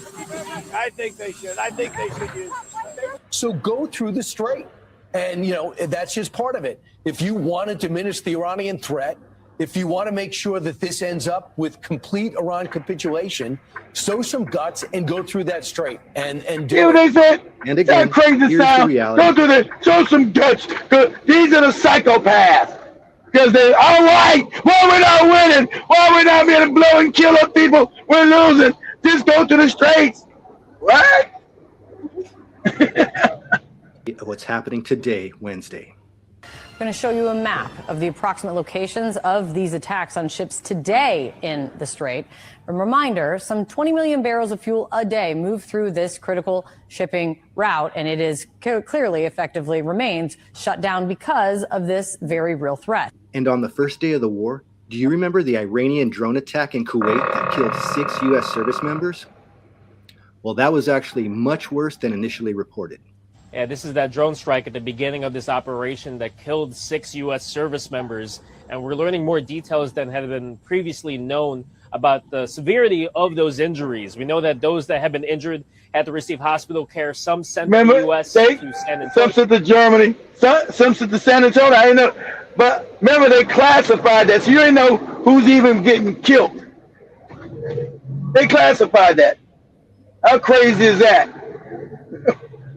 I think they should. I think they should use it. So go through the strait. And, that's just part of it. If you want to diminish the Iranian threat, if you want to make sure that this ends up with complete Iran capitulation, sow some guts and go through that strait and do You know what they said? And again, that crazy here's the sound. reality. Don't do that. Show some guts. 'Cause these are the psychopaths. Because they're all right. Why we're not winning? Why we're not being blow and kill up people? We're losing. Just go to the straits. What? What's happening today, Wednesday. I'm going to show you a map of the approximate locations of these attacks on ships today in the Strait. A reminder, some 20 million barrels of fuel a day move through this critical shipping route, and it is clearly effectively remains shut down because of this very real threat. And on the first day of the war, do you remember the Iranian drone attack in Kuwait that killed 6 U.S. service members? Well, that was actually much worse than initially reported. Yeah, this is that drone strike at the beginning of this operation that killed 6 U.S. service members. And we're learning more details than had been previously known about the severity of those injuries. We know that those that have been injured had to receive hospital care. Some sent to the U.S. to San Antonio. Some sent to Germany. Some sent to San Antonio. I didn't know. But remember, they classified that. So you didn't know who's even getting killed. They classified that. How crazy is that?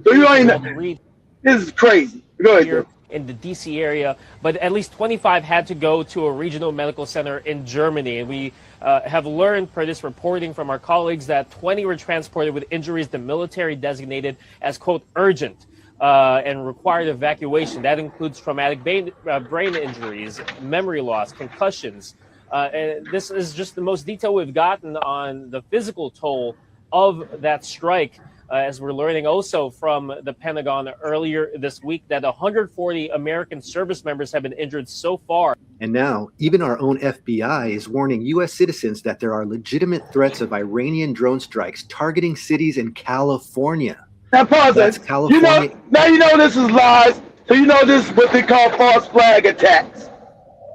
So you don't even know. This is crazy. Go ahead, Joe. In the D.C. area, but at least 25 had to go to a regional medical center in Germany. And we have learned per this reporting from our colleagues that 20 were transported with injuries the military designated as, quote, urgent and required evacuation. That includes traumatic brain injuries, memory loss, concussions. And this is just the most detail we've gotten on the physical toll of that strike. As we're learning also from the Pentagon earlier this week that 140 American service members have been injured so far. And now, even our own FBI is warning U.S. citizens that there are legitimate threats of Iranian drone strikes targeting cities in California. Now pause That's that. California. Now you know this is lies. So you know this is what they call false flag attacks.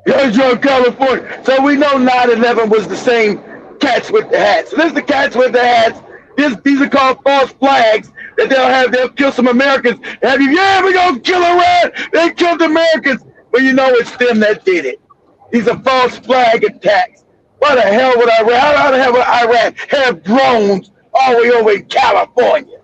You're California. So we know 9/11 was the same cats with the hats. So this is the cats with the hats. These are called false flags that they'll kill some Americans. We're gonna kill Iran. They killed Americans. But you know it's them that did it. These are false flag attacks. Why the hell would Iran? How the hell would Iran have drones all the way over in California?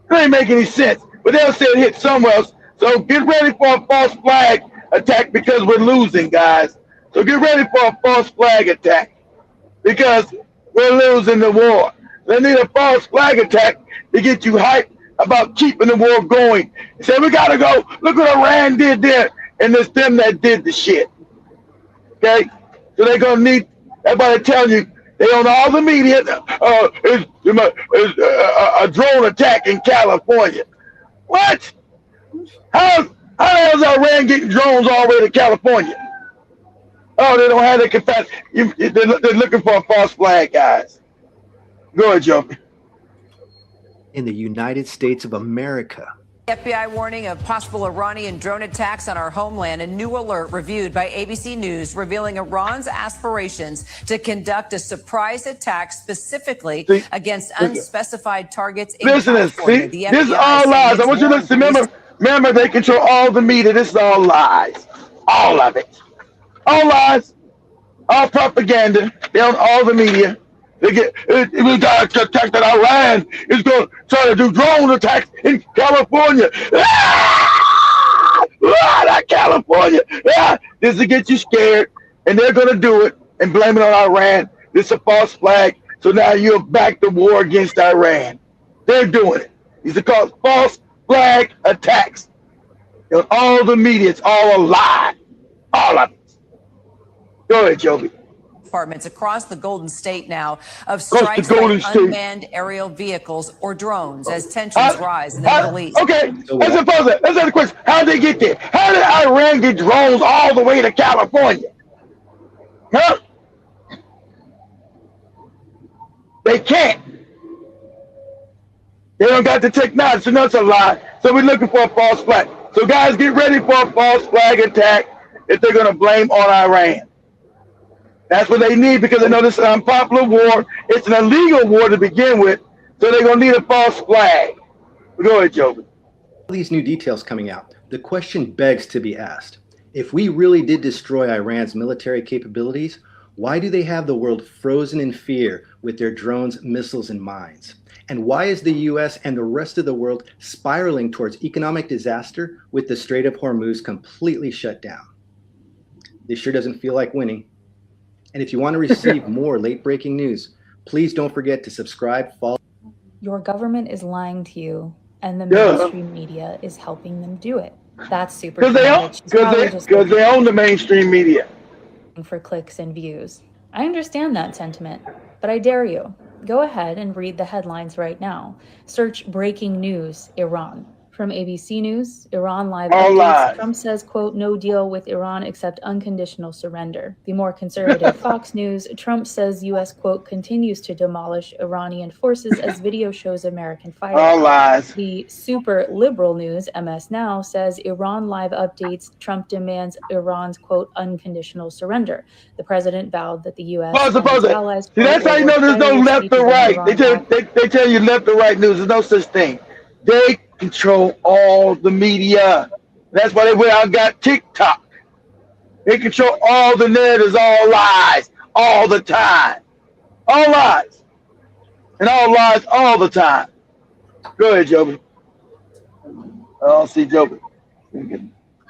It ain't make any sense. But they'll say it hit somewhere else. So get ready for a false flag attack because we're losing, guys. So get ready for a false flag attack because we're losing the war. They need a false flag attack to get you hyped about keeping the war going. Say, we got to go. Look what Iran did there. And it's them that did the shit. Okay? So they're going to need everybody telling you they own all the media. It's a drone attack in California. What? How the hell is Iran getting drones all the way to California? Oh, they don't have the capacity. They're looking for a false flag, guys. Go ahead, Joe. In the United States of America. FBI warning of possible Iranian drone attacks on our homeland. A new alert reviewed by ABC News revealing Iran's aspirations to conduct a surprise attack specifically against unspecified targets in California. See, this is all lies. I want you to listen. Remember, they control all the media. This is all lies. All of it. All lies. All propaganda. They own all the media. We got to attack that Iran is going to try to do drone attacks in California. Not California. This is to get you scared, and they're going to do it and blame it on Iran. This is a false flag. So now you're back to war against Iran. They're doing it. These are called false flag attacks. In all the media, it's all a lie. All of it. Go ahead, Joby. Departments across the Golden State now of strikes by unmanned aerial vehicles or drones as tensions rise in the Middle East. Okay, let's ask the question. How did they get there? How did Iran get drones all the way to California? Huh? They can't. They don't got the technology, so that's a lie. So we're looking for a false flag. So guys, get ready for a false flag attack if they're going to blame on Iran. That's what they need because they know this is an unpopular war. It's an illegal war to begin with, so they're going to need a false flag. Go ahead, Joe. All these new details coming out, the question begs to be asked. If we really did destroy Iran's military capabilities, why do they have the world frozen in fear with their drones, missiles, and mines? And why is the US and the rest of the world spiraling towards economic disaster with the Strait of Hormuz completely shut down? This sure doesn't feel like winning. And if you want to receive more late-breaking news, please don't forget to subscribe, follow. Your government is lying to you, and the mainstream media is helping them do it. That's super. Because they own the mainstream media. For clicks and views. I understand that sentiment, but I dare you. Go ahead and read the headlines right now. Search breaking news, Iran. From ABC News, Iran live updates. Trump says, quote, no deal with Iran except unconditional surrender. The more conservative Fox News, Trump says U.S., quote, continues to demolish Iranian forces as video shows American fighting. All lies. The super liberal news, MS Now, says Iran live updates. Trump demands Iran's, quote, unconditional surrender. The president vowed that the U.S. and its allies. See, that's how you know there's no left or right. They tell you left or right news. There's no such thing. They control all the media. That's why they went out and got TikTok. They control all the narratives, all lies, all the time. All lies. And all lies all the time. Go ahead, Joby. I don't see Joby.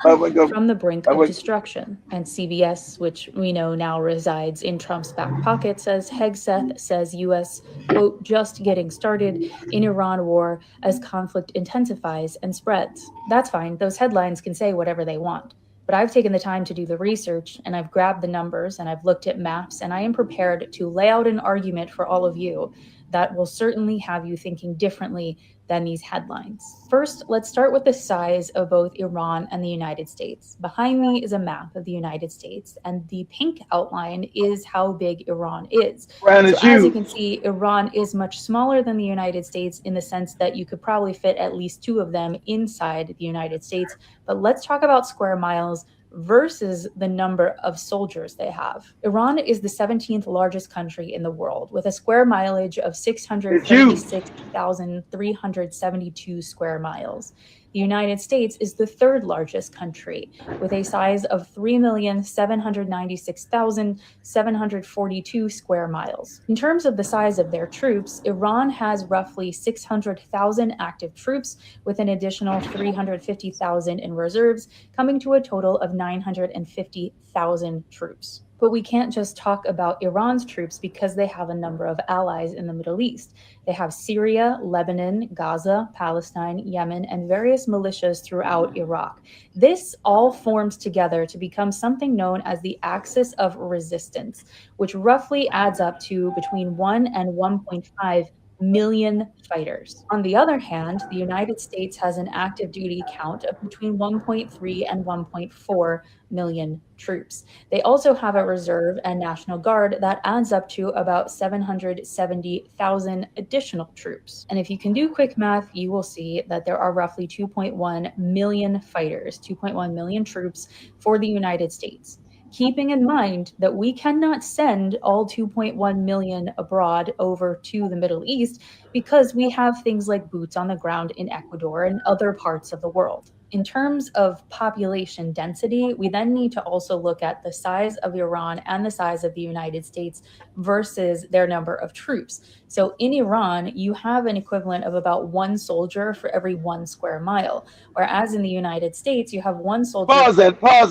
From the brink of destruction. And CBS, which we know now resides in Trump's back pocket, says Hegseth says U.S., quote, just getting started in Iran war as conflict intensifies and spreads. That's fine. Those headlines can say whatever they want. But I've taken the time to do the research, and I've grabbed the numbers, and I've looked at maps, and I am prepared to lay out an argument for all of you that will certainly have you thinking differently than these headlines. First, let's start with the size of both Iran and the United States. Behind me is a map of the United States, and the pink outline is how big Iran is. So as you can see, Iran is much smaller than the United States in the sense that you could probably fit at least two of them inside the United States. But let's talk about square miles versus the number of soldiers they have. Iran is the 17th largest country in the world with a square mileage of 636,372 square miles. The United States is the third largest country with a size of 3,796,742 square miles. In terms of the size of their troops, Iran has roughly 600,000 active troops with an additional 350,000 in reserves, coming to a total of 950,000 troops. But we can't just talk about Iran's troops because they have a number of allies in the Middle East. They have Syria, Lebanon, Gaza, Palestine, Yemen, and various militias throughout Iraq. This all forms together to become something known as the Axis of Resistance, which roughly adds up to between 1 and 1.5 million fighters. On the other hand, the United States has an active duty count of between 1.3 and 1.4 million troops. They also have a reserve and National Guard that adds up to about 770,000 additional troops. And if you can do quick math, you will see that there are roughly 2.1 million fighters, 2.1 million troops for the United States. Keeping in mind that we cannot send all 2.1 million abroad over to the Middle East because we have things like boots on the ground in Ecuador and other parts of the world. In terms of population density, we then need to also look at the size of Iran and the size of the United States versus their number of troops. So in Iran, you have an equivalent of about 1 soldier for every 1 square mile, whereas in the United States, you have 1 soldier. Pause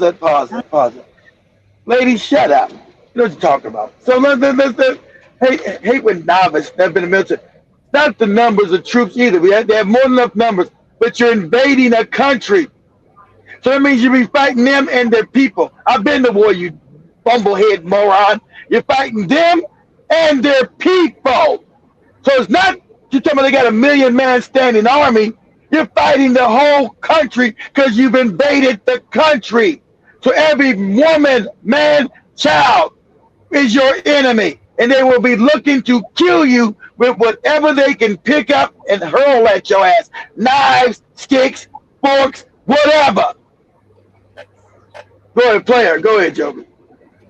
it. Ladies, shut up. You know what you're talking about. So let's hate when novice never been in the military. Not the numbers of troops either. They have more than enough numbers, but you're invading a country. So that means you be fighting them and their people. I've been to war, you bumblehead moron. You're fighting them and their people. So it's not you're talking about they got a 1 million man standing army. You're fighting the whole country because you've invaded the country. So every woman, man, child is your enemy. And they will be looking to kill you with whatever they can pick up and hurl at your ass. Knives, sticks, forks, whatever. Go ahead, player. Go ahead, Joby.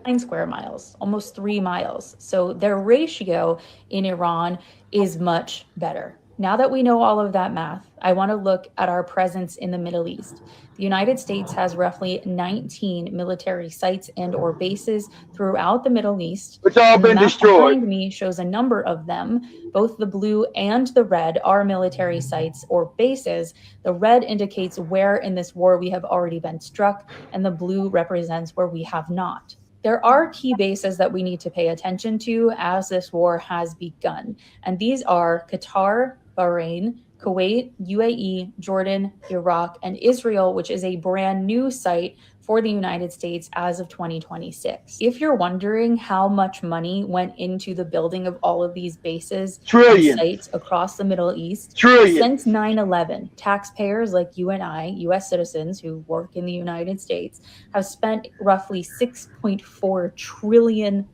9 square miles, almost 3 miles. So their ratio in Iran is much better. Now that we know all of that math, I want to look at our presence in the Middle East. The United States has roughly 19 military sites and or bases throughout the Middle East. It's all been the map destroyed. behind me shows a number of them. Both the blue and the red are military sites or bases. The red indicates where in this war we have already been struck, and the blue represents where we have not. There are key bases that we need to pay attention to as this war has begun, and these are Qatar, Bahrain, Kuwait, UAE, Jordan, Iraq, and Israel, which is a brand new site for the United States as of 2026. If you're wondering how much money went into the building of all of these bases Trillions. and sites across the Middle East, Trillions. since 9/11, taxpayers like you and I, US citizens who work in the United States, have spent roughly $6.4 trillion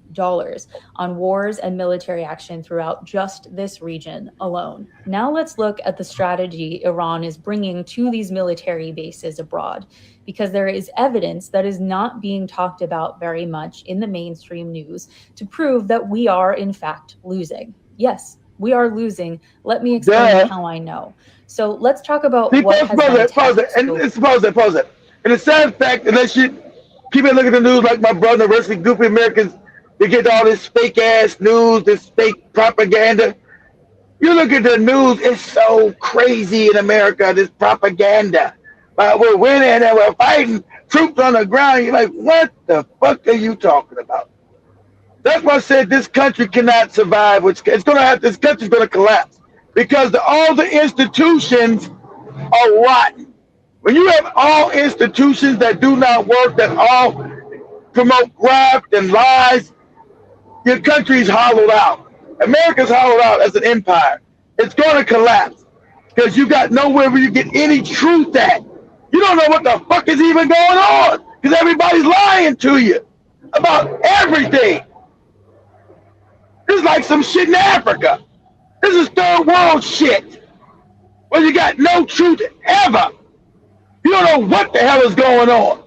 on wars and military action throughout just this region alone. Now let's look at the strategy Iran is bringing to these military bases abroad, because there is evidence that is not being talked about very much in the mainstream news to prove that we are in fact losing. Yes, we are losing. Let me explain how I know. So let's talk about what has been Pause it. And it's pause it. And the sad fact, unless you keep looking at the news like my brother, the rest of the goofy Americans, they get all this fake ass news, this fake propaganda. You look at the news, it's so crazy in America, this propaganda. We're winning and we're fighting, troops on the ground. You're like, what the fuck are you talking about? That's why I said this country cannot survive. This country's gonna collapse because all the institutions are rotten. When you have all institutions that do not work, that all promote graft and lies, your country's hollowed out. America's hollowed out as an empire. It's going to collapse because you got nowhere where you get any truth at. You don't know what the fuck is even going on because everybody's lying to you about everything. This is like some shit in Africa. This is third world shit where you got no truth ever. You don't know what the hell is going on.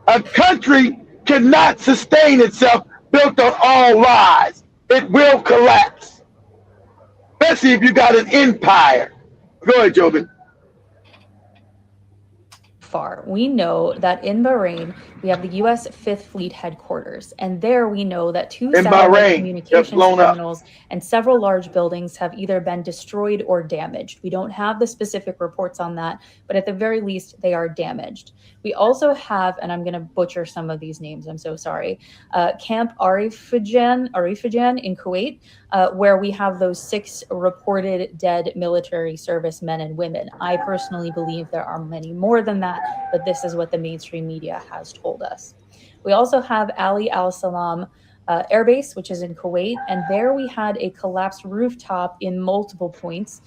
A country cannot sustain itself built on all lies. It will collapse. Especially if you got an empire. Go ahead, Jobin. Far. We know that in Bahrain, we have the U.S. Fifth Fleet headquarters, and there we know that 2 satellite communications terminals and several large buildings have either been destroyed or damaged. We don't have the specific reports on that, but at the very least, they are damaged. We also have, and I'm going to butcher some of these names, I'm so sorry, Camp Arifajan in Kuwait, where we have those 6 reported dead military service men and women. I personally believe there are many more than that, but this is what the mainstream media has told us. We also have Ali Al Salam Air Base, which is in Kuwait, and there we had a collapsed rooftop in multiple points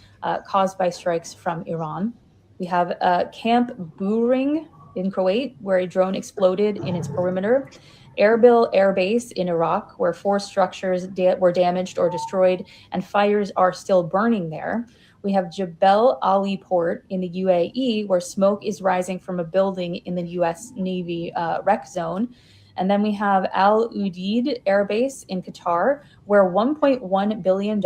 caused by strikes from Iran. We have Camp Buring in Kuwait, where a drone exploded in its perimeter. Erbil Air Base in Iraq, where 4 structures were damaged or destroyed, and fires are still burning there. We have Jebel Ali Port in the UAE, where smoke is rising from a building in the U.S. Navy wreck zone. And then we have Al Udeid Air Base in Qatar, where $1.1 billion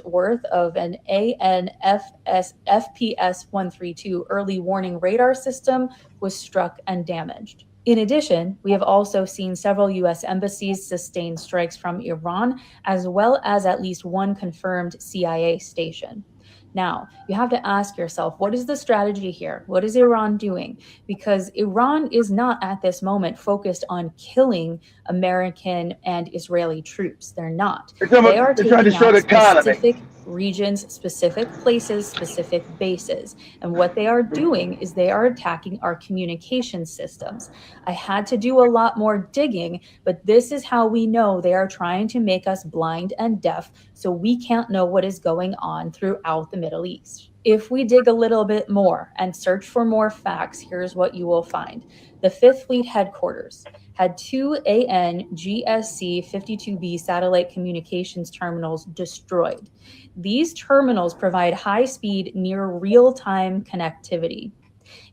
worth of an FPS-132 early warning radar system was struck and damaged. In addition, we have also seen several U.S. embassies sustain strikes from Iran, as well as at least 1 confirmed CIA station. Now, you have to ask yourself, what is the strategy here? What is Iran doing? Because Iran is not at this moment focused on killing American and Israeli troops. They're not. They are taking out specific regions, specific places, specific bases. And what they are doing is they are attacking our communication systems. I had to do a lot more digging, but this is how we know they are trying to make us blind and deaf so we can't know what is going on throughout the Middle East. If we dig a little bit more and search for more facts, here's what you will find. The 5th Fleet headquarters had 2 AN/GSC-52B satellite communications terminals destroyed. These terminals provide high-speed, near real-time connectivity.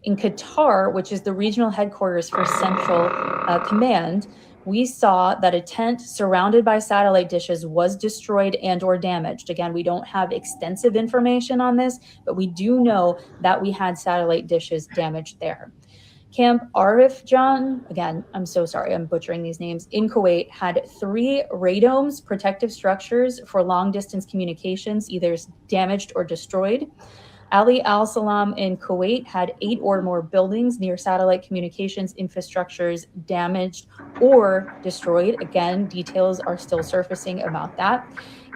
In Qatar, which is the regional headquarters for Central Command, we saw that a tent surrounded by satellite dishes was destroyed and or damaged. Again, we don't have extensive information on this, but we do know that we had satellite dishes damaged there. Camp Arif Jan, again, I'm so sorry, I'm butchering these names, in Kuwait had 3 radomes, protective structures for long distance communications, either damaged or destroyed. Ali Al Salam in Kuwait had 8 or more buildings near satellite communications infrastructures damaged or destroyed. Again, details are still surfacing about that.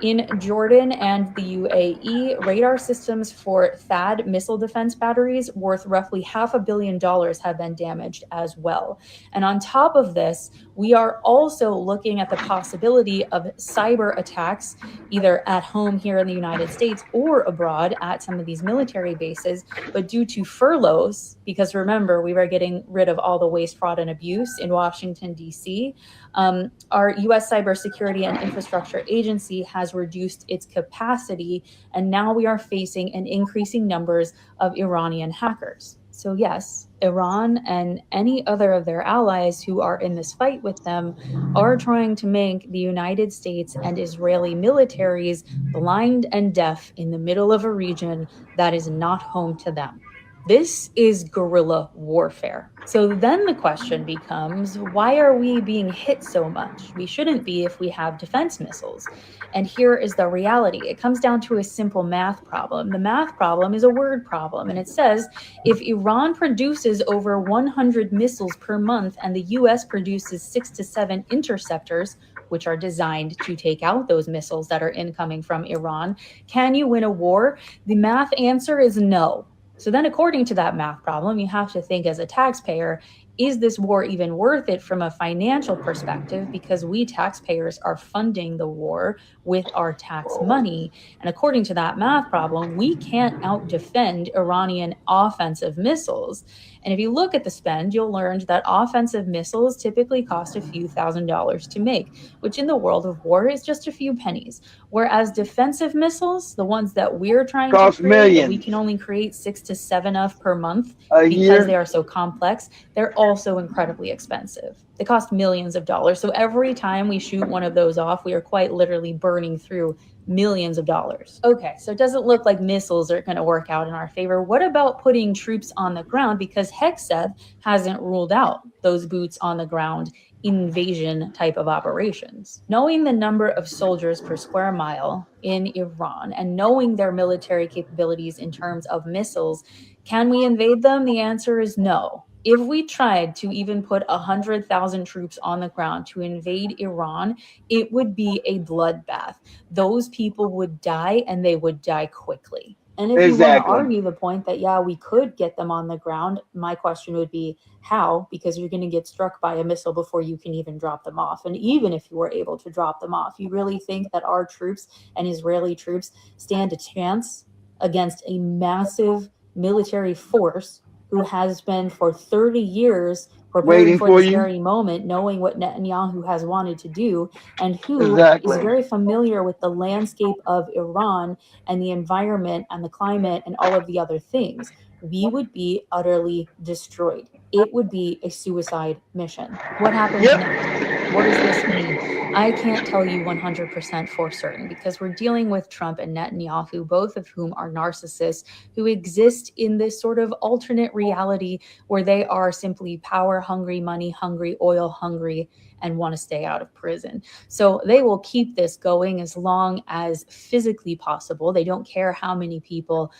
In Jordan and the UAE, radar systems for THAAD missile defense batteries worth roughly $500 million have been damaged as well. And on top of this, we are also looking at the possibility of cyber attacks, either at home here in the United States or abroad at some of these military bases. But due to furloughs, because remember, we were getting rid of all the waste, fraud, and abuse in Washington, D.C., our U.S. Cybersecurity and Infrastructure Agency has reduced its capacity, and now we are facing an increasing numbers of Iranian hackers. So yes, Iran and any other of their allies who are in this fight with them are trying to make the United States and Israeli militaries blind and deaf in the middle of a region that is not home to them. This is guerrilla warfare. So then the question becomes, why are we being hit so much? We shouldn't be if we have defense missiles. And here is the reality. It comes down to a simple math problem. The math problem is a word problem. And it says, if Iran produces over 100 missiles per month and the US produces 6 to 7 interceptors, which are designed to take out those missiles that are incoming from Iran, can you win a war? The math answer is no. So then according to that math problem, you have to think as a taxpayer, is this war even worth it from a financial perspective? Because we taxpayers are funding the war with our tax money. And according to that math problem, we can't out-defend Iranian offensive missiles. And if you look at the spend, you'll learn that offensive missiles typically cost a few $1,000s to make, which in the world of war is just a few pennies. Whereas defensive missiles, the ones that we're trying Cost to create, that millions. we can only create 6 to 7 of per month A because year. they are so complex, they're also incredibly expensive. They cost millions of dollars. So every time we shoot one of those off, we are quite literally burning through millions of dollars. Okay, so it doesn't look like missiles are going to work out in our favor. What about putting troops on the ground? Because Hegseth hasn't ruled out those boots on the ground invasion type of operations. Knowing the number of soldiers per square mile in Iran and knowing their military capabilities in terms of missiles, can we invade them? The answer is no. If we tried to even put 100,000 troops on the ground to invade Iran, it would be a bloodbath. Those people would die, and they would die quickly. And if you want to Exactly. argue the point that, yeah, we could get them on the ground, my question would be how? Because you're going to get struck by a missile before you can even drop them off. And even if you were able to drop them off, you really think that our troops and Israeli troops stand a chance against a massive military force who has been for 30 years preparing Waiting for for this you. very moment, knowing what Netanyahu has wanted to do, and who Exactly. is very familiar with the landscape of Iran and the environment and the climate and all of the other things. We would be utterly destroyed. It would be a suicide mission. What happens next? What does this mean? I can't tell you 100% for certain because we're dealing with Trump and Netanyahu, both of whom are narcissists who exist in this sort of alternate reality where they are simply power hungry, money hungry, oil hungry, and want to stay out of prison. So they will keep this going as long as physically possible. They don't care how many people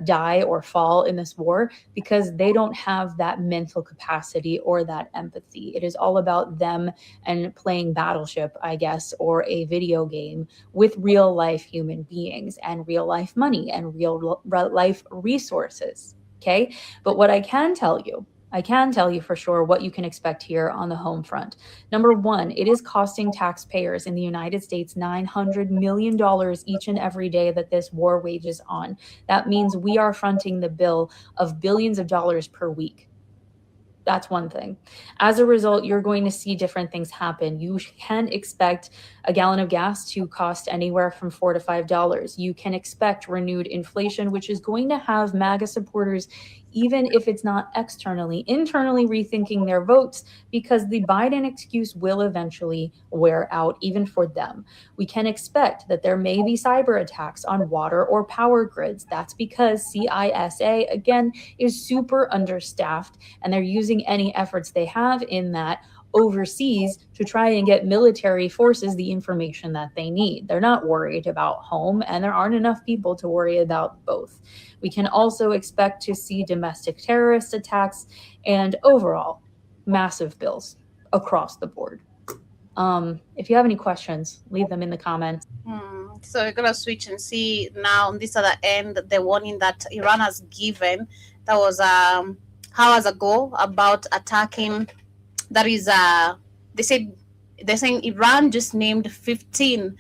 die or fall in this war because they don't have that mental capacity or that empathy. It is all about them and playing Battleship, I guess, or a video game with real life human beings and real life money and real life resources. Okay. But what I can tell you for sure what you can expect here on the home front. Number one, it is costing taxpayers in the United States $900 million each and every day that this war wages on. That means we are fronting the bill of billions of dollars per week. That's one thing. As a result, you're going to see different things happen. You can expect a gallon of gas to cost anywhere from $4 to $5. You can expect renewed inflation, which is going to have MAGA supporters, even if it's not externally, internally rethinking their votes, because the Biden excuse will eventually wear out, even for them. We can expect that there may be cyber attacks on water or power grids. That's because CISA, again, is super understaffed, and they're using any efforts they have in that overseas to try and get military forces the information that they need. They're not worried about home, and there aren't enough people to worry about both. We can also expect to see domestic terrorist attacks and overall massive bills across the board. If you have any questions, leave them in the comments. So we're gonna switch and see now on this other end the warning that Iran has given. That was hours ago about attacking. That is, they're saying Iran just named 18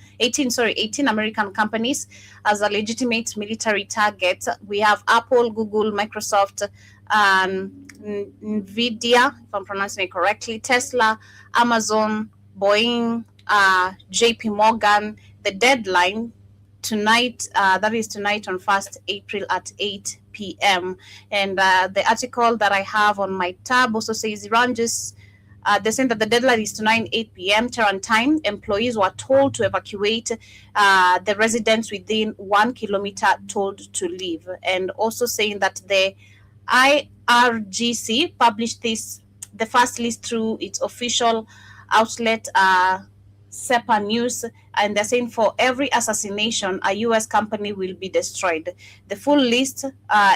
American companies as a legitimate military target. We have Apple, Google, Microsoft, Nvidia, if I'm pronouncing it correctly, Tesla, Amazon, Boeing, JP Morgan. The deadline tonight, that is tonight on 1st April at 8 p.m. And the article that I have on my tab also says Iran just they're saying that the deadline is tonight, 8 p.m. Tehran time. Employees were told to evacuate. The residents within 1 kilometer told to leave. And also saying that the IRGC published the first list through its official outlet, SEPA News, and they're saying for every assassination, a U.S. company will be destroyed. The full list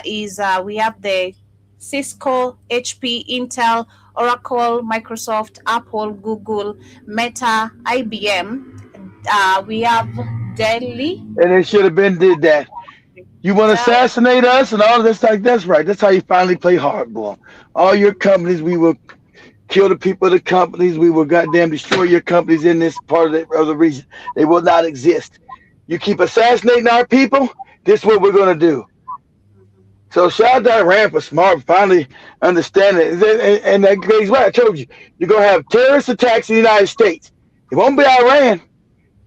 is we have the Cisco, HP, Intel, Oracle, Microsoft, Apple, Google, Meta, IBM. We have Delhi. And it should have been did that. You want to assassinate us and all of this, like that's right. That's how you finally play hardball. All your companies, we will kill the people of the companies. We will goddamn destroy your companies in this part of the region. They will not exist. You keep assassinating our people, this is what we're going to do. So shout out to Iran for smart, finally understanding it. And that goes right. I told you, you're going to have terrorist attacks in the United States. It won't be Iran.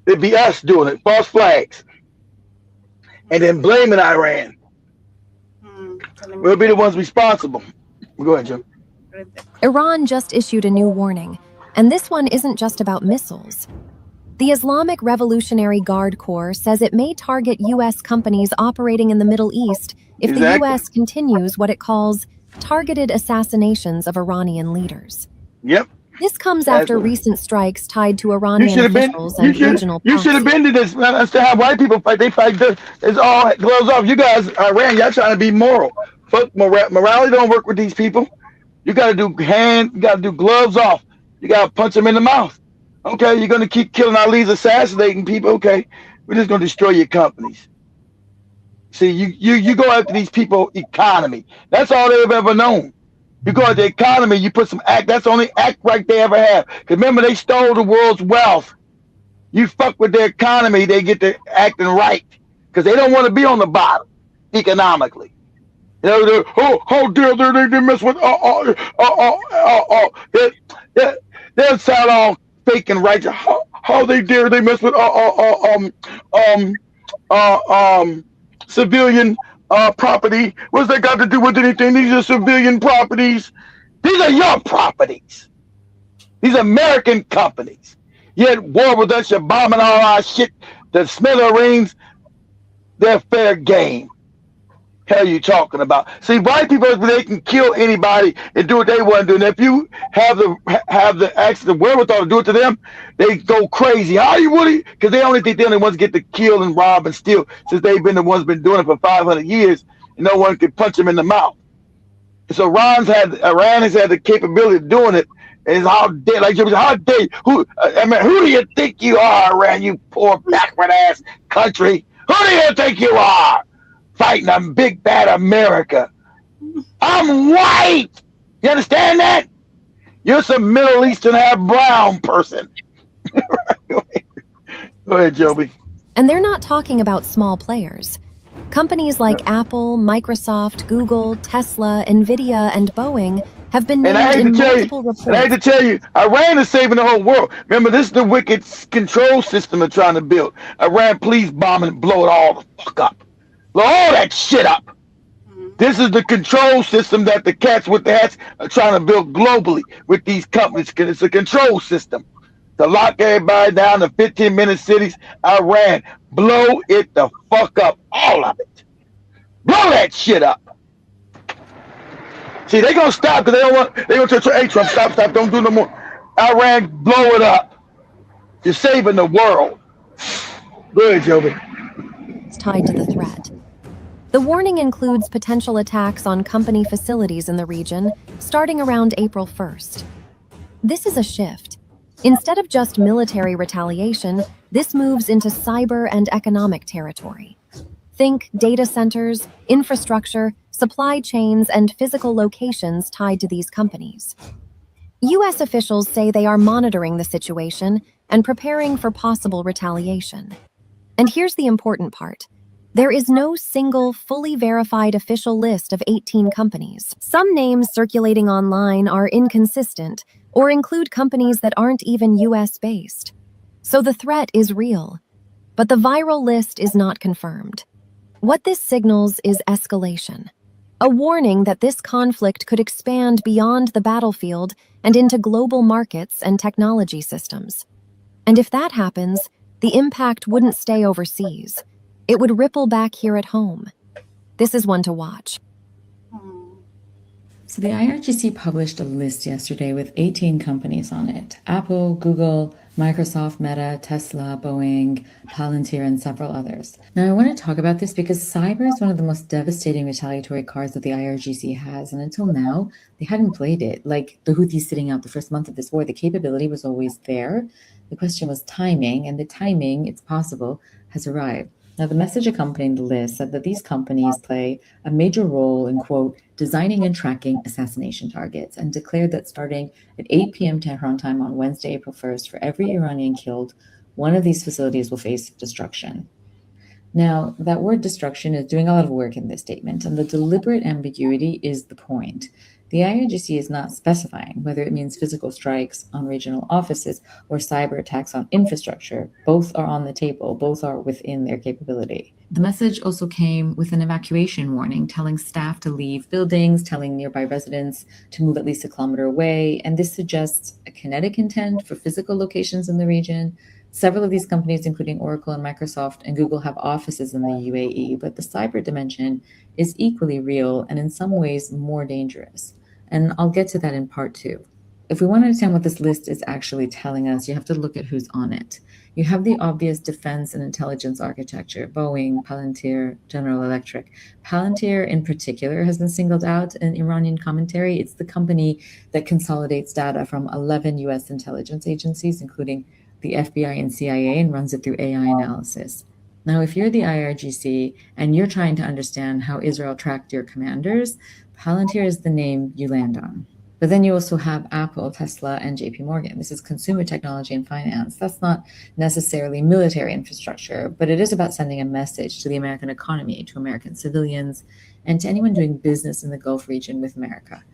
It'd be us doing it, false flags. And then blaming Iran. We'll be the ones responsible. Go ahead, Jim. Iran just issued a new warning, and this one isn't just about missiles. The Islamic Revolutionary Guard Corps says it may target U.S. companies operating in the Middle East if the U.S. continues what it calls targeted assassinations of Iranian leaders. Yep. This comes after recent strikes tied to Iranian officials and regional You should have been to this. That's how white people fight. They fight. It's all gloves off. You guys, Iran, y'all trying to be moral. Fuck morality don't work with these people. You got to do you got to do gloves off. You got to punch them in the mouth. Okay, you're going to keep killing our leaders, assassinating people. Okay, we're just going to destroy your companies. See, you go after these people economy. That's all they've ever known. You go after the economy, you put some act. That's the only act right they ever have. Because remember, they stole the world's wealth. You fuck with their economy, they get to acting right. Because they don't want to be on the bottom economically. You know, how dare they mess with they'll sound all fake and righteous. How they dare they mess with civilian property? What's that got to do with anything? These are civilian properties. These are your properties. These are American companies. You're at war with us, you're bombing all our shit. The smithereens, they're fair game. Hell you talking about? See, white people, they can kill anybody and do what they want to do. And if you have the actual wherewithal to do it to them, they go crazy. How you would? Because they only think they're the only ones get to kill and rob and steal, since they've been the ones been doing it for 500 years, and no one can punch them in the mouth. So Iran has had the capability of doing it. And it's how dare, like how dare you? Who do you think you are, Iran? You poor backward ass country. Who do you think you are? Fighting a big bad America. I'm white. You understand that? You're some Middle Eastern half brown person. Go ahead, Joby. And they're not talking about small players. Companies like Apple, Microsoft, Google, Tesla, Nvidia, and Boeing have have been And I named hate in to tell you, multiple and I hate reports. to tell you, Iran is saving the whole world. Remember, this is the wicked control system they're trying to build. Iran, please bomb and blow it all the fuck up. Blow all that shit up. This is the control system that the cats with the hats are trying to build globally with these companies. It's a control system to lock everybody down to 15-minute cities. Iran, blow it the fuck up, all of it. Blow that shit up. See, they gonna stop because they don't want. They gonna tell, hey, Trump, stop, don't do no more. Iran, blow it up. You're saving the world. Good, Joby. It's tied to the threat. The warning includes potential attacks on company facilities in the region starting around April 1st. This is a shift. Instead of just military retaliation, this moves into cyber and economic territory. Think data centers, infrastructure, supply chains, and physical locations tied to these companies. U.S. officials say they are monitoring the situation and preparing for possible retaliation. And here's the important part. There is no single, fully verified official list of 18 companies. Some names circulating online are inconsistent or include companies that aren't even US-based. So the threat is real, but the viral list is not confirmed. What this signals is escalation, a warning that this conflict could expand beyond the battlefield and into global markets and technology systems. And if that happens, the impact wouldn't stay overseas. It would ripple back here at home. This is one to watch. So the IRGC published a list yesterday with 18 companies on it. Apple, Google, Microsoft, Meta, Tesla, Boeing, Palantir, and several others. Now I want to talk about this because cyber is one of the most devastating retaliatory cards that the IRGC has, and until now, they hadn't played it. Like the Houthis sitting out the first month of this war, the capability was always there. The question was timing, and the timing, it's possible, has arrived. Now, the message accompanying the list said that these companies play a major role in, quote, designing and tracking assassination targets, and declared that starting at 8 p.m. Tehran time on Wednesday, April 1st, for every Iranian killed, one of these facilities will face destruction. Now, that word destruction is doing a lot of work in this statement, and the deliberate ambiguity is the point. The IRGC is not specifying whether it means physical strikes on regional offices or cyber attacks on infrastructure. Both are on the table. Both are within their capability. The message also came with an evacuation warning, telling staff to leave buildings, telling nearby residents to move at least a kilometer away. And this suggests a kinetic intent for physical locations in the region. Several of these companies, including Oracle and Microsoft and Google, have offices in the UAE, but the cyber dimension is equally real and in some ways more dangerous. And I'll get to that in part 2. If we want to understand what this list is actually telling us, you have to look at who's on it. You have the obvious defense and intelligence architecture, Boeing, Palantir, General Electric. Palantir in particular has been singled out in Iranian commentary. It's the company that consolidates data from 11 US intelligence agencies, including the FBI and CIA, and runs it through AI analysis. Now, if you're the IRGC and you're trying to understand how Israel tracked your commanders, Palantir is the name you land on. But then you also have Apple, Tesla, and JP Morgan. This is consumer technology and finance. That's not necessarily military infrastructure, but it is about sending a message to the American economy, to American civilians, and to anyone doing business in the Gulf region with America.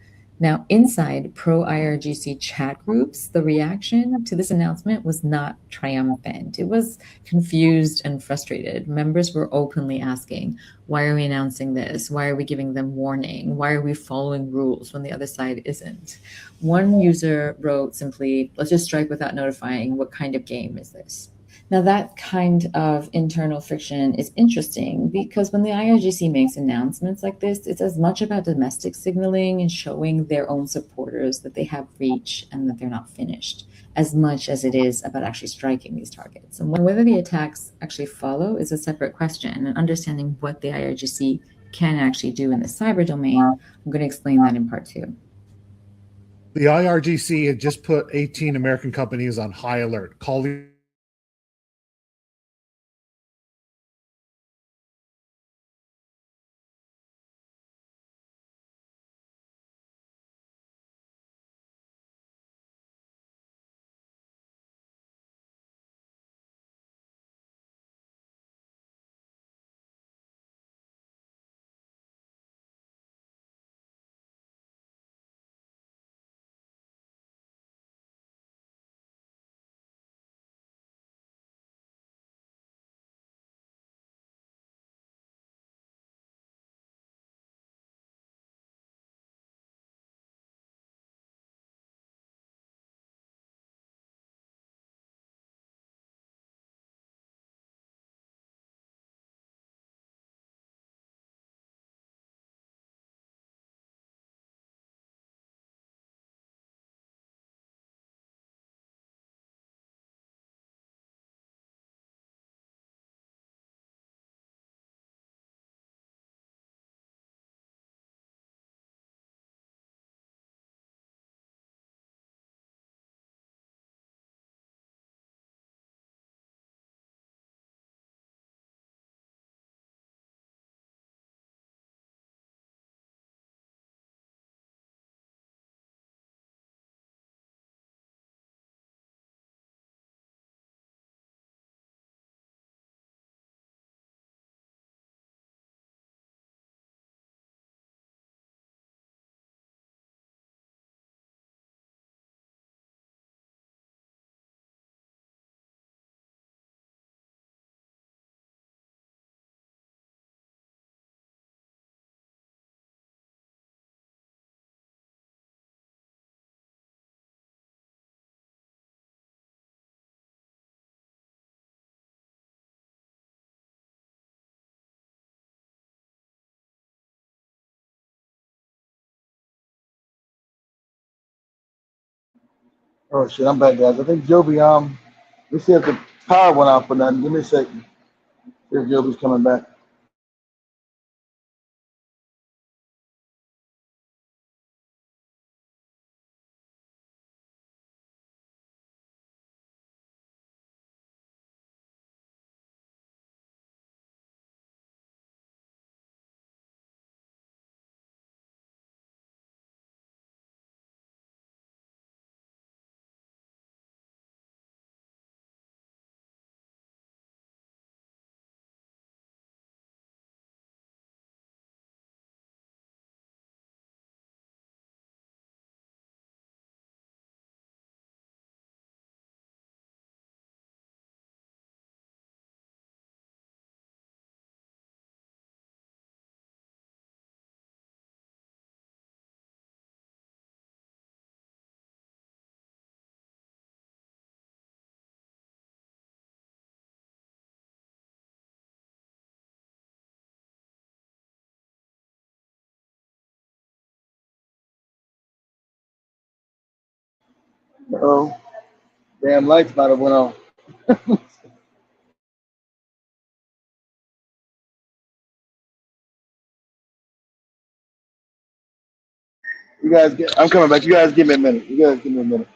Now, inside pro-IRGC chat groups, the reaction to this announcement was not triumphant. It was confused and frustrated. Members were openly asking, why are we announcing this? Why are we giving them warning? Why are we following rules when the other side isn't? One user wrote simply, let's just strike without notifying. What kind of game is this? Now, that kind of internal friction is interesting because when the IRGC makes announcements like this, it's as much about domestic signaling and showing their own supporters that they have reach and that they're not finished, as much as it is about actually striking these targets. And whether the attacks actually follow is a separate question, and understanding what the IRGC can actually do in the cyber domain, I'm going to explain that in part 2. The IRGC had just put 18 American companies on high alert, calling Oh shit, I'm back, guys. I think Joby, let's see if the power went out for nothing. Give me a second. See if Joby's coming back. Oh, damn lights might have went on. You guys get, I'm coming back. You guys give me a minute. You guys give me a minute.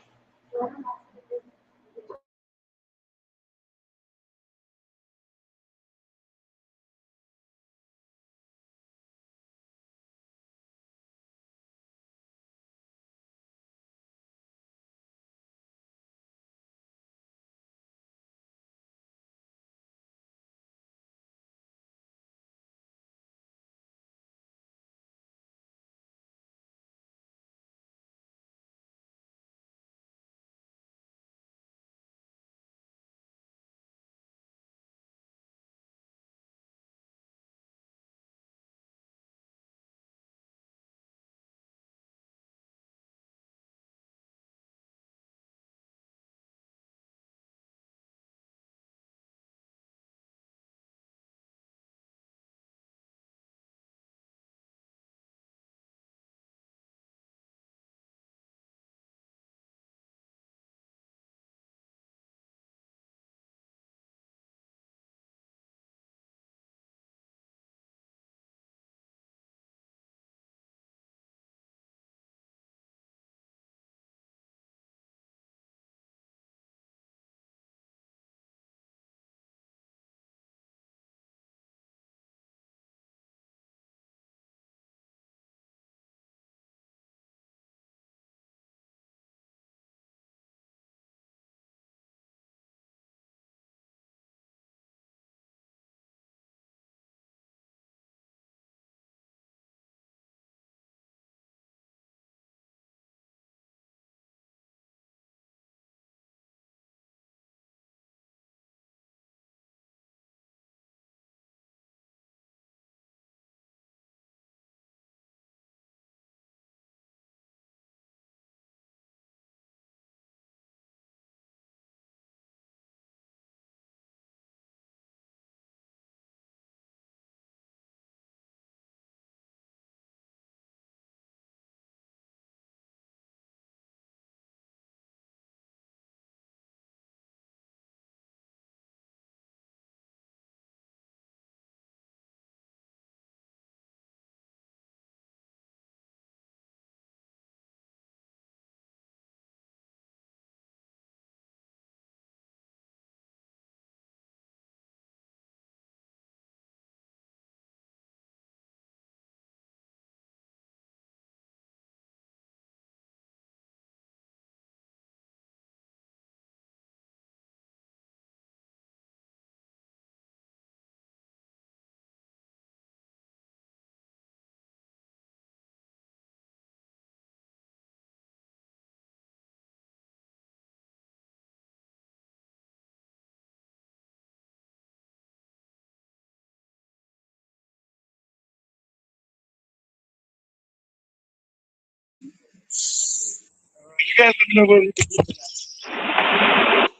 You guys let me know where we can get to that.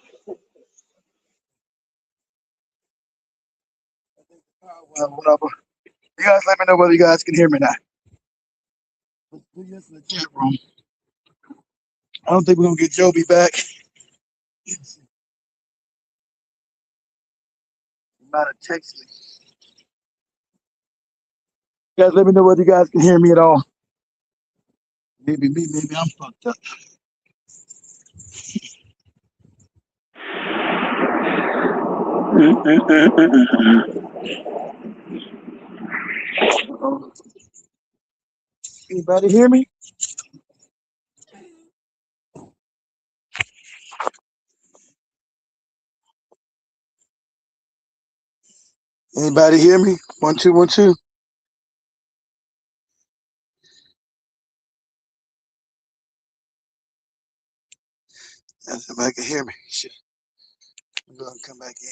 Well, whatever. You guys let me know whether you guys can hear me now. Let's do this in the chat room. I don't think we're gonna get Joby back. Might have texted me. Guys, let me know whether you guys can hear me at all. Maybe I'm fucked up. Anybody hear me? Anybody hear me? 1 2 1 2. That's if I can hear me. Shit. I'm gonna come back in.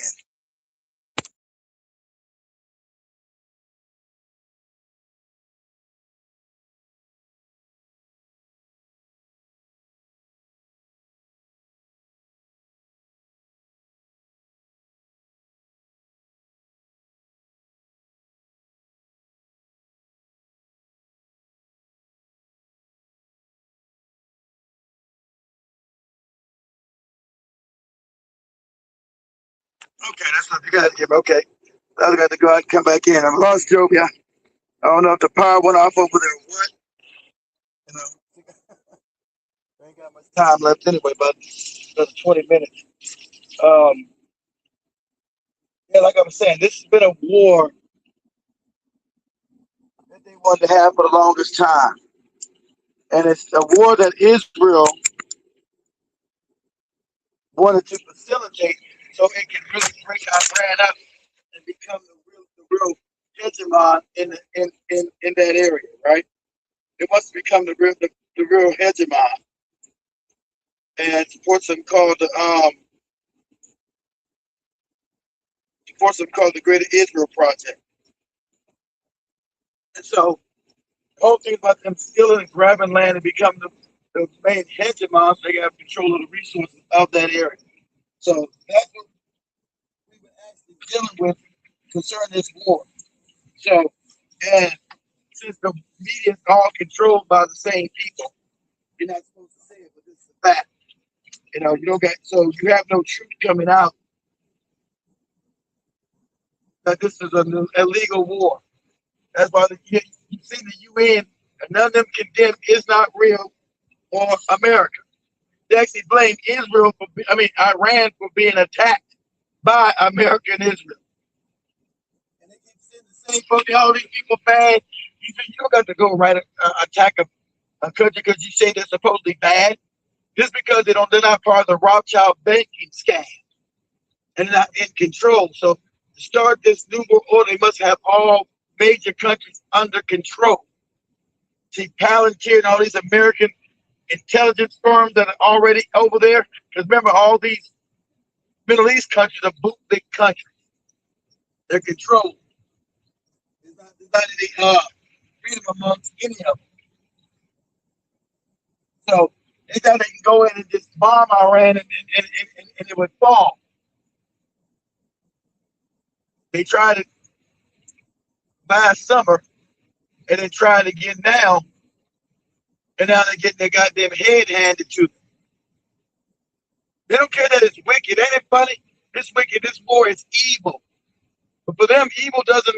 Okay, that's not you guys hear me. Okay. I got to go out and come back in. I've lost Joby. I don't know if the power went off over there or what. You know. I ain't got much time left anyway, but another 20 minutes. Yeah, like I was saying, this has been a war that they wanted to have for the longest time. And it's a war that Israel wanted to facilitate so it can really break Iran up and become the real hegemon in that area, right? It wants to become the real hegemon. And supports them called the Greater Israel Project. And so the whole thing about them stealing and grabbing land and becoming the main hegemon, so they have control of the resources of that area. So that's what we've been actually dealing with concerning this war. So, and since the media is all controlled by the same people, you're not supposed to say it, but this is a fact. You know, you don't get, so you have no truth coming out that this is an illegal war. That's why you see the UN, and none of them condemn is not real or America. They actually blame Iran for being attacked by America and Israel. And they keep saying the same fucking, all these people bad. You don't got to go attack a country because you say they're supposedly bad. Just because they're not part of the Rothschild banking scam and not in control. So to start this new world order, they must have all major countries under control. See, Palantir and all these American intelligence firms that are already over there. Because remember, all these Middle East countries are bootleg countries. They're controlled. There's not any freedom amongst any of them. So they thought they can go in and just bomb Iran and it would fall. They tried it last summer and then tried again now. And now they're getting their goddamn head handed to them. They don't care that it's wicked. Ain't it funny? It's wicked. This war is evil. But for them, evil doesn't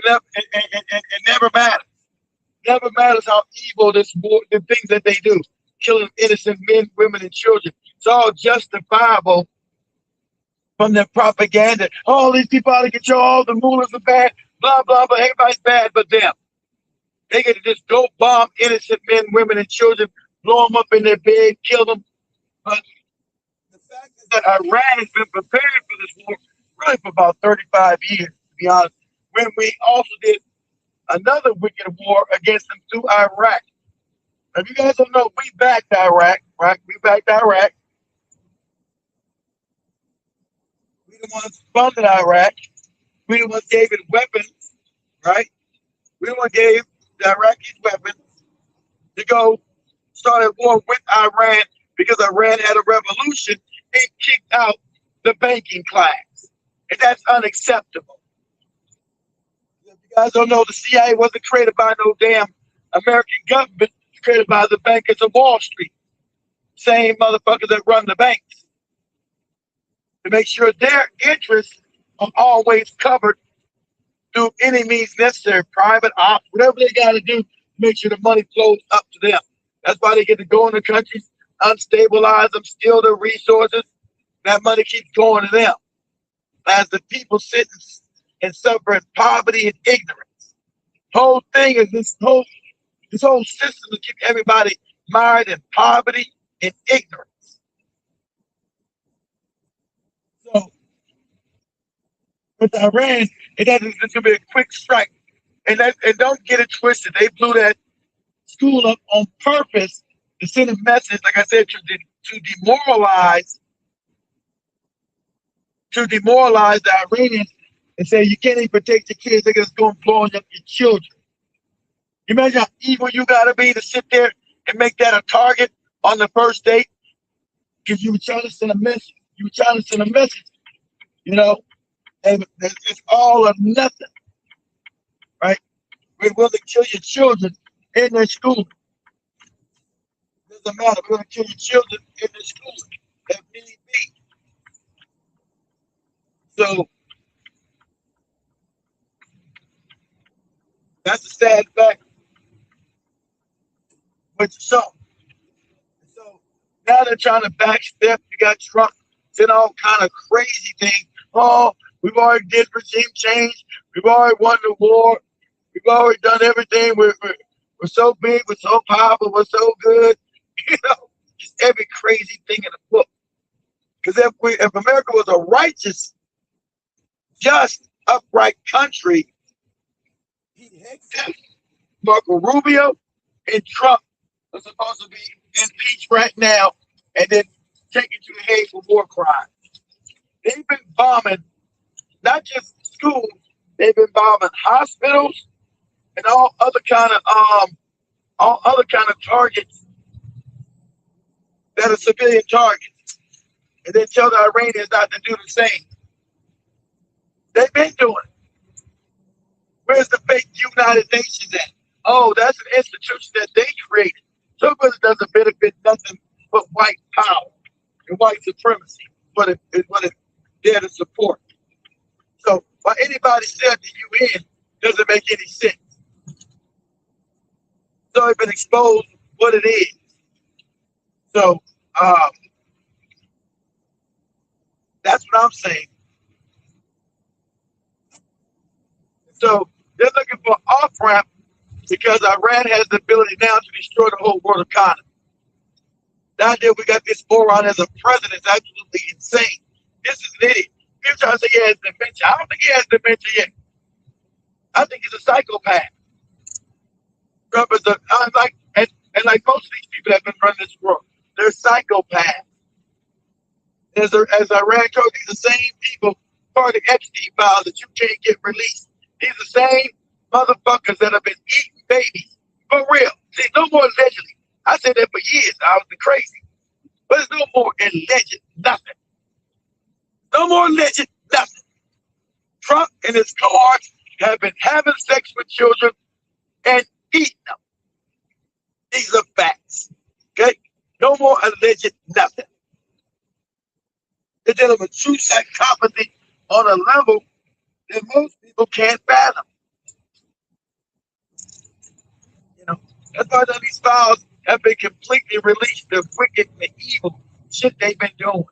never matters. Never matters how evil this war, the things that they do. Killing innocent men, women, and children. It's all justifiable from their propaganda. All these people out of control, all the rulers are bad, blah, blah, blah. Everybody's bad but them. They get to just go bomb innocent men, women, and children, blow them up in their bed, kill them. But the fact is that Iran has been preparing for this war really for about 35 years, to be honest. When we also did another wicked war against them through Iraq. If you guys don't know, we backed Iraq, right? We backed Iraq. We the ones funded Iraq. We the ones gave it weapons, right? We the ones gave the Iraqis weapons to go start a war with Iran because Iran had a revolution and kicked out the banking class. And that's unacceptable. If you guys don't know, the CIA wasn't created by no damn American government. It's created by the bankers of Wall Street. same motherfuckers that run the banks, to make sure their interests are always covered through any means necessary, private ops, whatever they got to do to make sure the money flows up to them. That's why they get to go in the countries, unstabilize them, steal their resources. That money keeps going to them, as the people sit and suffer in poverty and ignorance. Whole thing is this whole system to keep everybody mired in poverty and ignorance. So with Iran, it's gonna be a quick strike, and don't get it twisted. They blew that school up on purpose to send a message, like I said, to demoralize the Iranians and say you can't even protect your kids. They're just going blowing up your children. You imagine how evil you gotta be to sit there and make that a target on the first date because you were trying to send a message. You know, and it's all or nothing, right? We're willing to kill your children in their school. Doesn't matter. We're going to kill your children in their school if need be. So that's a sad fact. But so now they're trying to backstep. You got Trump saying all kind of crazy things. Oh, we've already did regime change. We've already won the war. We've already done everything. We're so big. We're so powerful. We're so good. You know, just every crazy thing in the book. Because if America was a righteous, just, upright country, Marco Rubio and Trump are supposed to be impeached right now and then taken to the Hague for war crimes. They've been bombing not just schools, they've been bombing hospitals and all other kind of targets that are civilian targets. And then tell the Iranians not to do the same. They've been doing it. Where's the fake United Nations at? Oh, that's an institution that they created. So it doesn't benefit nothing but white power and white supremacy. What it's there to support. So why anybody said the UN doesn't make any sense. So it's been exposed what it is. So that's what I'm saying. So they're looking for an off-ramp because Iran has the ability now to destroy the whole world economy. The idea we got this moron as a president is absolutely insane. This is an idiot. People trying to say he has dementia. I don't think he has dementia yet. I think he's a psychopath. Trump is and like most of these people that have been running this world, they're psychopaths. As Iran told, these are the same people part of the Epstein files that you can't get released. These are the same motherfuckers that have been eating babies. For real. See, no more allegedly. I said that for years. I was crazy. But there's no more alleged nothing. No more alleged nothing. Trump and his cohorts have been having sex with children and eating them. These are facts. Okay? No more alleged nothing. They're dealing with true psychopathy on a level that most people can't fathom. You know, that's why these files have been completely released. The wicked and the evil shit they've been doing.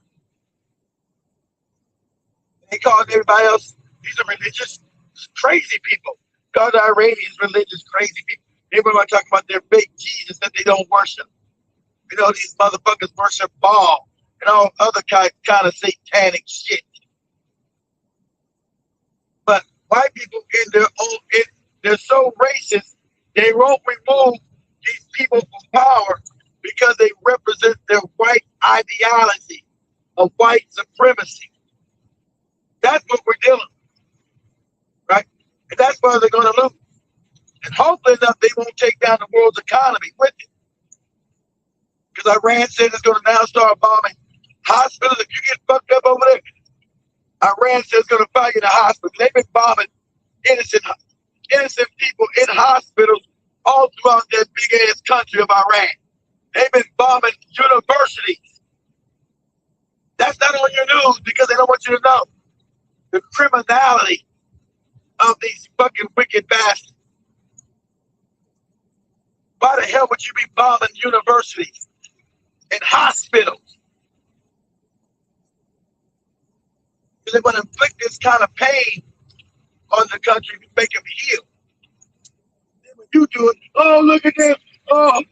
They call everybody else, these are religious, crazy people. Call the Iranians religious, crazy people. Everybody talking about their fake Jesus that they don't worship. You know, these motherfuckers worship Baal and all other kind of satanic shit. But white people they're so racist, they won't remove these people from power because they represent their white ideology of white supremacy. That's what we're dealing with, right? And that's why they're going to lose. And hopefully enough, they won't take down the world's economy with it. Because Iran said it's going to now start bombing hospitals. If you get fucked up over there, Iran says it's going to fire you in the hospital. They've been bombing innocent people in hospitals all throughout that big-ass country of Iran. They've been bombing universities. That's not on your news because they don't want you to know the criminality of these fucking wicked bastards. Why the hell would you be bombing universities and hospitals? Because they want to inflict this kind of pain on the country to make them heal. Then when you do it, oh, look at this. Oh.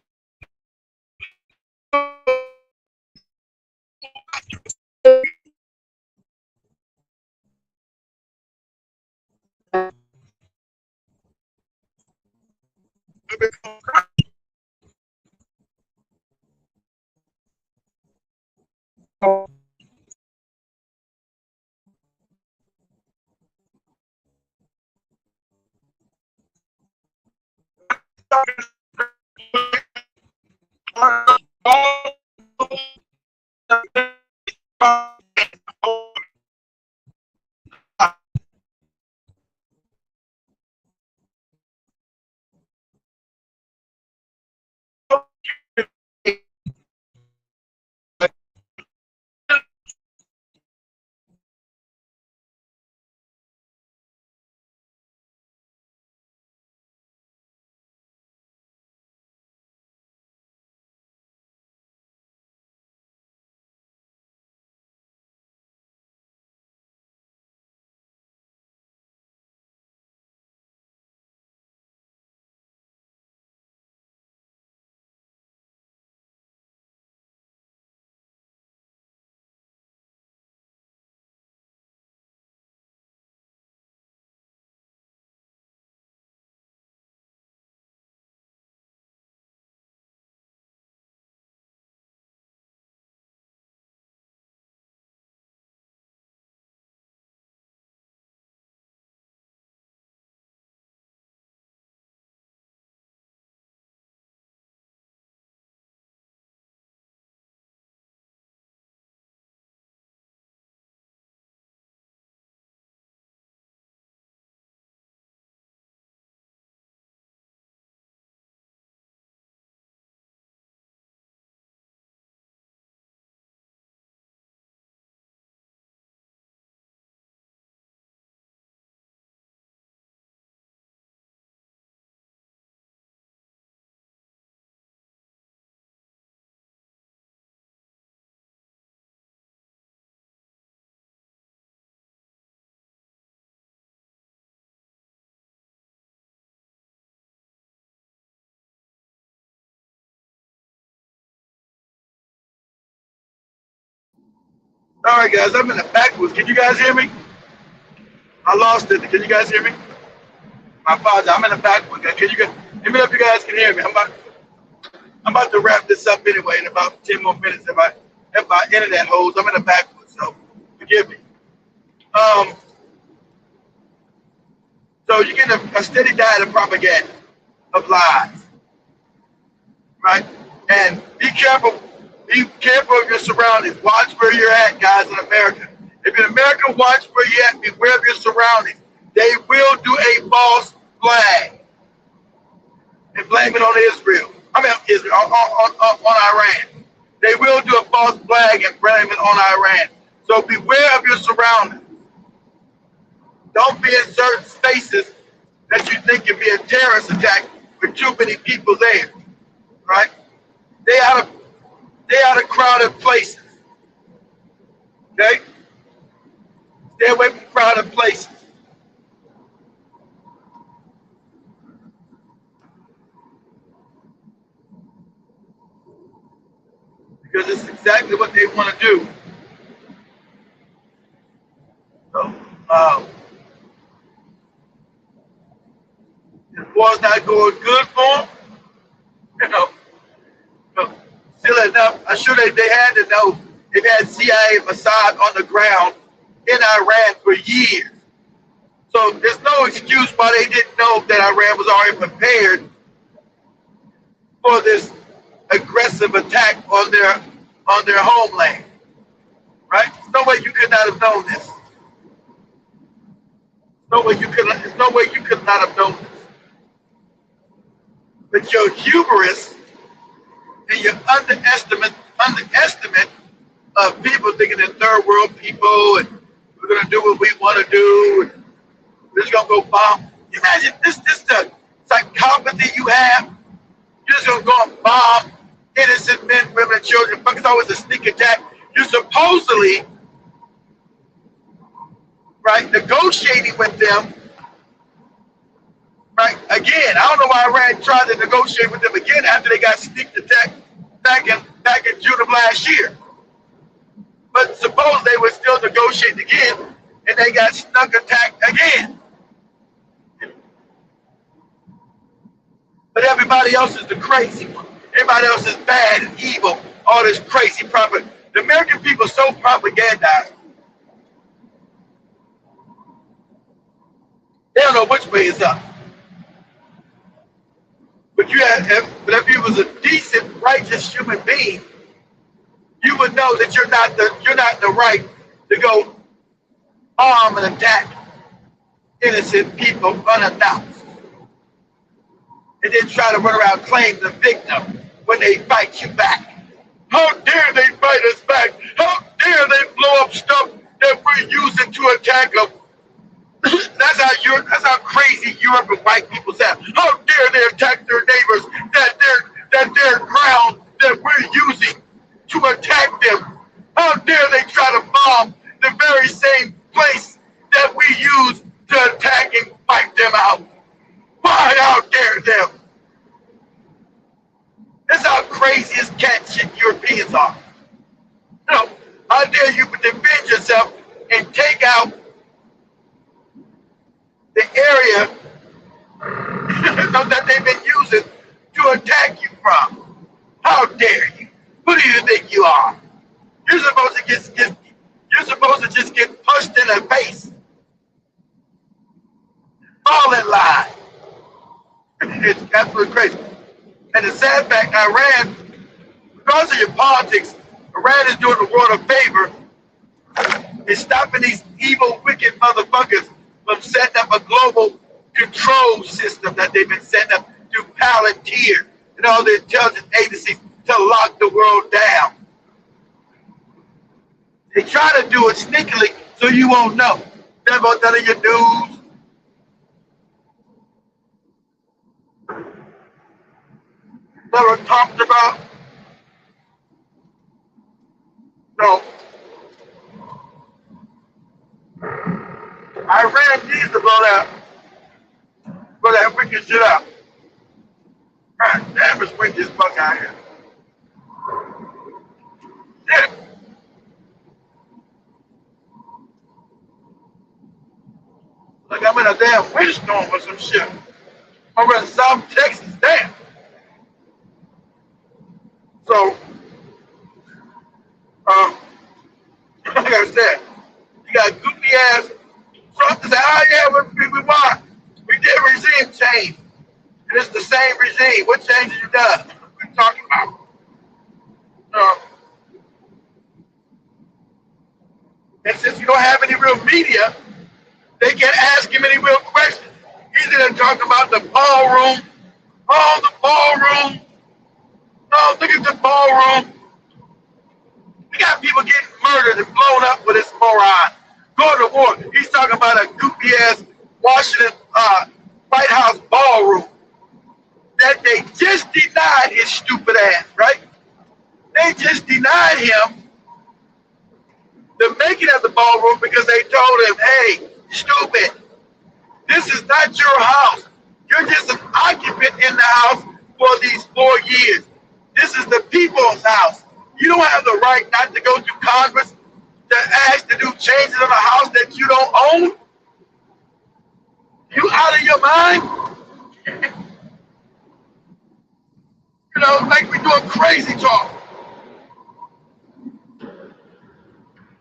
All right, guys, I'm in the backwoods. Can you guys hear me? I lost it. Can you guys hear me? My apologies. I'm in the backwoods. Can you guys let me know if you guys can hear me? I'm about to wrap this up anyway in about 10 more minutes. If my internet holds, I'm in the backwoods, so forgive me. So you get a steady diet of propaganda, of lies, right? And be careful. Be careful of your surroundings. Watch where you're at, guys, in America. If in America, watch where you're at. Beware of your surroundings. They will do a false flag and blame it on Israel. I mean, Israel, on Iran. They will do a false flag and blame it on Iran. So beware of your surroundings. Don't be in certain spaces that you think could be a terrorist attack with too many people there, right? They out of crowded places, okay? Stay away from crowded places. Because it's exactly what they want to do. So, the war's not going good for them, you know. Still enough, I'm sure they had to know they've had CIA and Mossad on the ground in Iran for years. So there's no excuse why they didn't know that Iran was already prepared for this aggressive attack on their homeland. Right? There's no way you could not have known this. There's no way you could not have known this. But your hubris and you underestimate people thinking they're third world people and we're gonna do what we want to do. And we're just gonna go bomb. Imagine this the psychopathy you have. You're just gonna go and bomb innocent men, women, and children. Fuck, it's always a sneak attack. You're supposedly right negotiating with them. Right again, I don't know why Iran tried to negotiate with them again after they got sneak attacked back in June of last year. But suppose they were still negotiating again, and they got snuck attacked again. But everybody else is the crazy one. Everybody else is bad and evil. All this crazy propaganda. The American people are so propagandized. They don't know which way is up. But if you was a decent, righteous human being, you would know that you're not in the right to go arm and attack innocent people unannounced, and then try to run around claim the victim when they fight you back. How dare they fight us back? How dare they blow up stuff that we're using to attack them? That's how crazy Europe and white people sound. How dare they attack their neighbors? That their ground that we're using to attack them. How dare they try to bomb the very same place that we use to attack and fight them out? Why how dare them? That's how crazy as cat shit Europeans are. You know, how dare you defend yourself and take out the area that they've been using to attack you from? How dare you? Who do you think you are? You're supposed to just get punched in the face. Fall in line. It's absolutely crazy. And the sad fact, Iran, because of your politics, Iran is doing the world a favor in stopping these evil, wicked motherfuckers from setting up a global control system that they've been setting up through Palantir and all the intelligence agencies to lock the world down. They try to do it sneakily so you won't know. Never none of your news. Never talked about. No. Iran needs to blow that wicked shit up. God damn, it's wicked as fuck out here. Shit. Like I'm in a damn windstorm or some shit. Over in South Texas, damn. So, like I said, you got goofy ass Trump to say, oh yeah, we won. We did regime change. And it's the same regime. What changes you done? What are you talking about? And since you don't have any real media, they can't ask him any real questions. He's in there talking about the ballroom. Oh, the ballroom. Oh, look at the ballroom. We got people getting murdered and blown up with this moron. Going to war. He's talking about a goofy ass Washington White House ballroom that they just denied his stupid ass, right? They just denied him the making of the ballroom because they told him, hey, stupid, this is not your house. You're just an occupant in the house for these 4 years. This is the people's house. You don't have the right not to go through Congress to ask to do changes in a house that you don't own. You out of your mind? You know, like we doing crazy talk.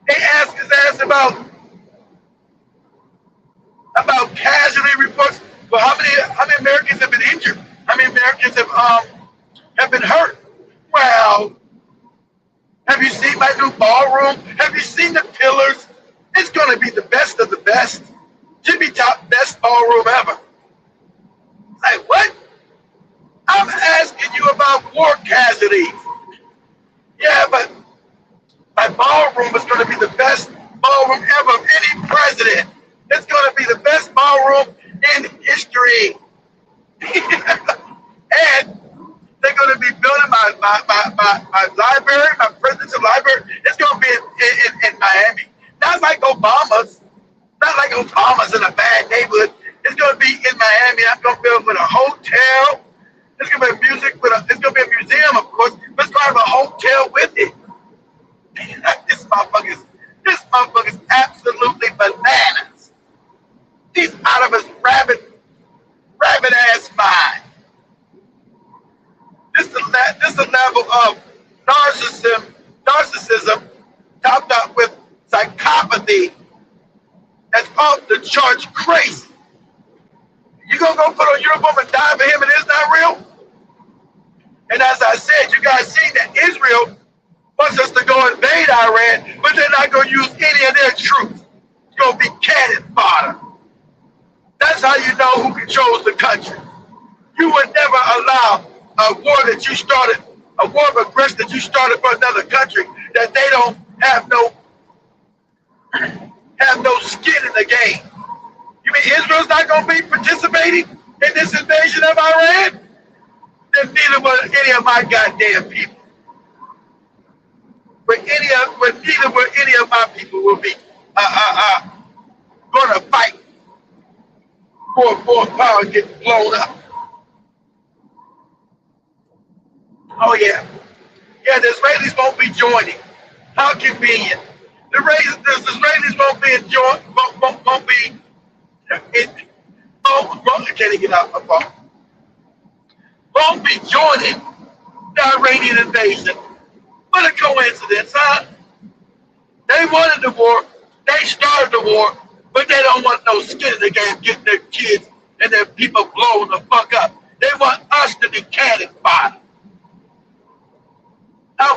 They ask his ass about casualty reports. Well, how many Americans have been injured? How many Americans have been hurt? Well, have you seen my new ballroom? Have you seen the pillars? It's going to be the best of the best. Jimmy Top best ballroom ever. Like what? I'm asking you about war casualties. Yeah, but my ballroom is going to be the best ballroom ever of any president. It's going to be the best ballroom in history. And they're going to be building my library, my presidential library. It's going to be in Miami. Not like Obama's. Not like Obama's in a bad neighborhood. It's going to be in Miami. I'm going to build with a hotel. It's going to be it's going to be a museum, of course, but it's going to have a hotel with it. This motherfucker's absolutely bananas. He's out of his rabbit ass mind. This is a level of narcissism topped up with psychopathy that's off the charts crazy. You gonna go put on a uniform and die for him and it's not real? And as I said, you guys see that Israel wants us to go invade Iran, but they're not gonna use any of their troops. It's gonna be cannon fodder. That's how you know who controls the country. You would never allow a war that you started, a war of aggression that you started for another country, that they don't have no skin in the game. You mean Israel's not going to be participating in this invasion of Iran? Then neither will any of my goddamn people. Neither will any of my people will be going to fight for power and get blown up. Oh yeah. Yeah, the Israelis won't be joining. How convenient. The Israelis won't be I can't get out my phone. Won't be joining the Iranian invasion. What a coincidence, huh? They wanted the war, they started the war, but they don't want no skin in the game getting their kids and their people blown the fuck up. They want us to be cannon fodder. I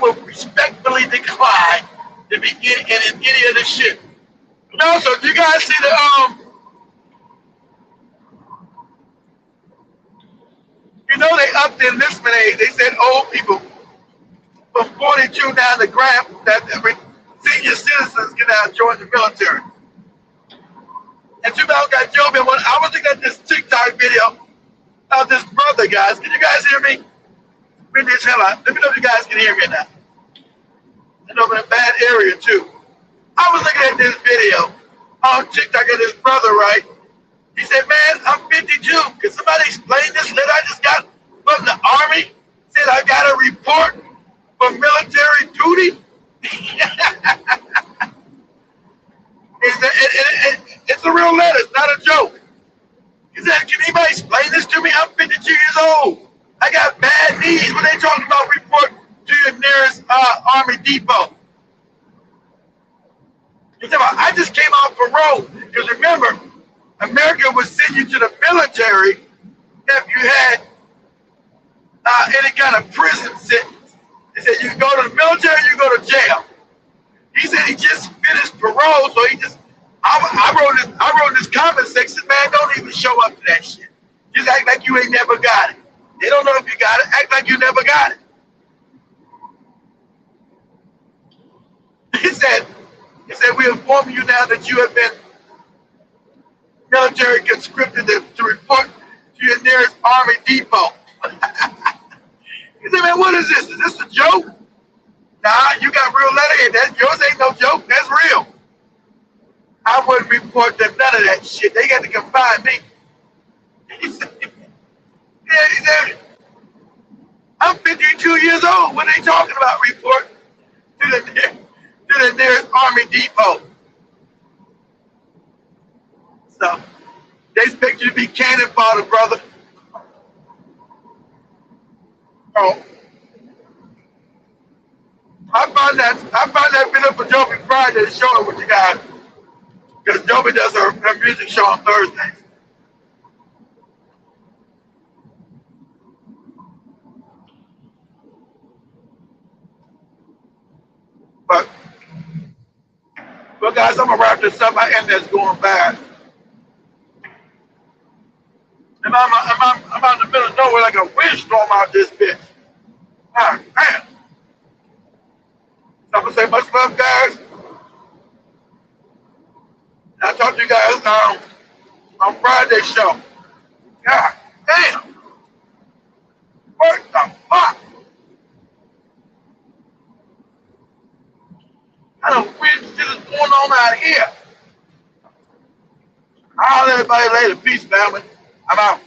would respectfully decline to be in any of this shit. And also, do you guys see the you know they upped the enlistment age. They said old people from 42 down to that senior citizens can now join the military. And you know, got Joe been one. I was looking at this TikTok video of this brother, guys. Can you guys hear me? Let me know if you guys can hear me now. And over in a bad area too. I was looking at this video on TikTok of this brother, right? He said, man, I'm 52. Can somebody explain this letter I just got from the Army? Said I got a report for military duty. It's a real letter. It's not a joke. He said, can anybody explain this to me? I'm 52 years old. I got bad knees. When they talking about report to your nearest Army depot. He said, well, I just came off parole. Because remember, America would send you to the military if you had any kind of prison sentence. He said, you go to the military, you go to jail. He said he just finished parole, so he just, I wrote this comment section, man, don't even show up to that shit. Just act like you ain't never got it. They don't know if you got it. Act like you never got it. He said, we inform you now that you have been military conscripted to report to your nearest Army depot. He said, man, what is this? Is this a joke? Nah, you got real letter. Yours ain't no joke. That's real. I wouldn't report them none of that shit. They got to confine me. He said, I'm 52 years old. What are they talking about? Report to the nearest Army depot. So they expect you to be cannon fodder, brother. Oh, I find that video for Joby Friday to show it with you guys, because Joby does her music show on Thursdays. But guys, I'm gonna wrap this up. My internet's going bad. And I'm out in the middle of nowhere. blowing like a windstorm out this bitch. God damn. So I'm gonna say much love, guys. I'll talk to you guys on Friday show. God damn. What the fuck? I don't know weird shit is going on out here. I'll let everybody later. Peace, family. I'm out.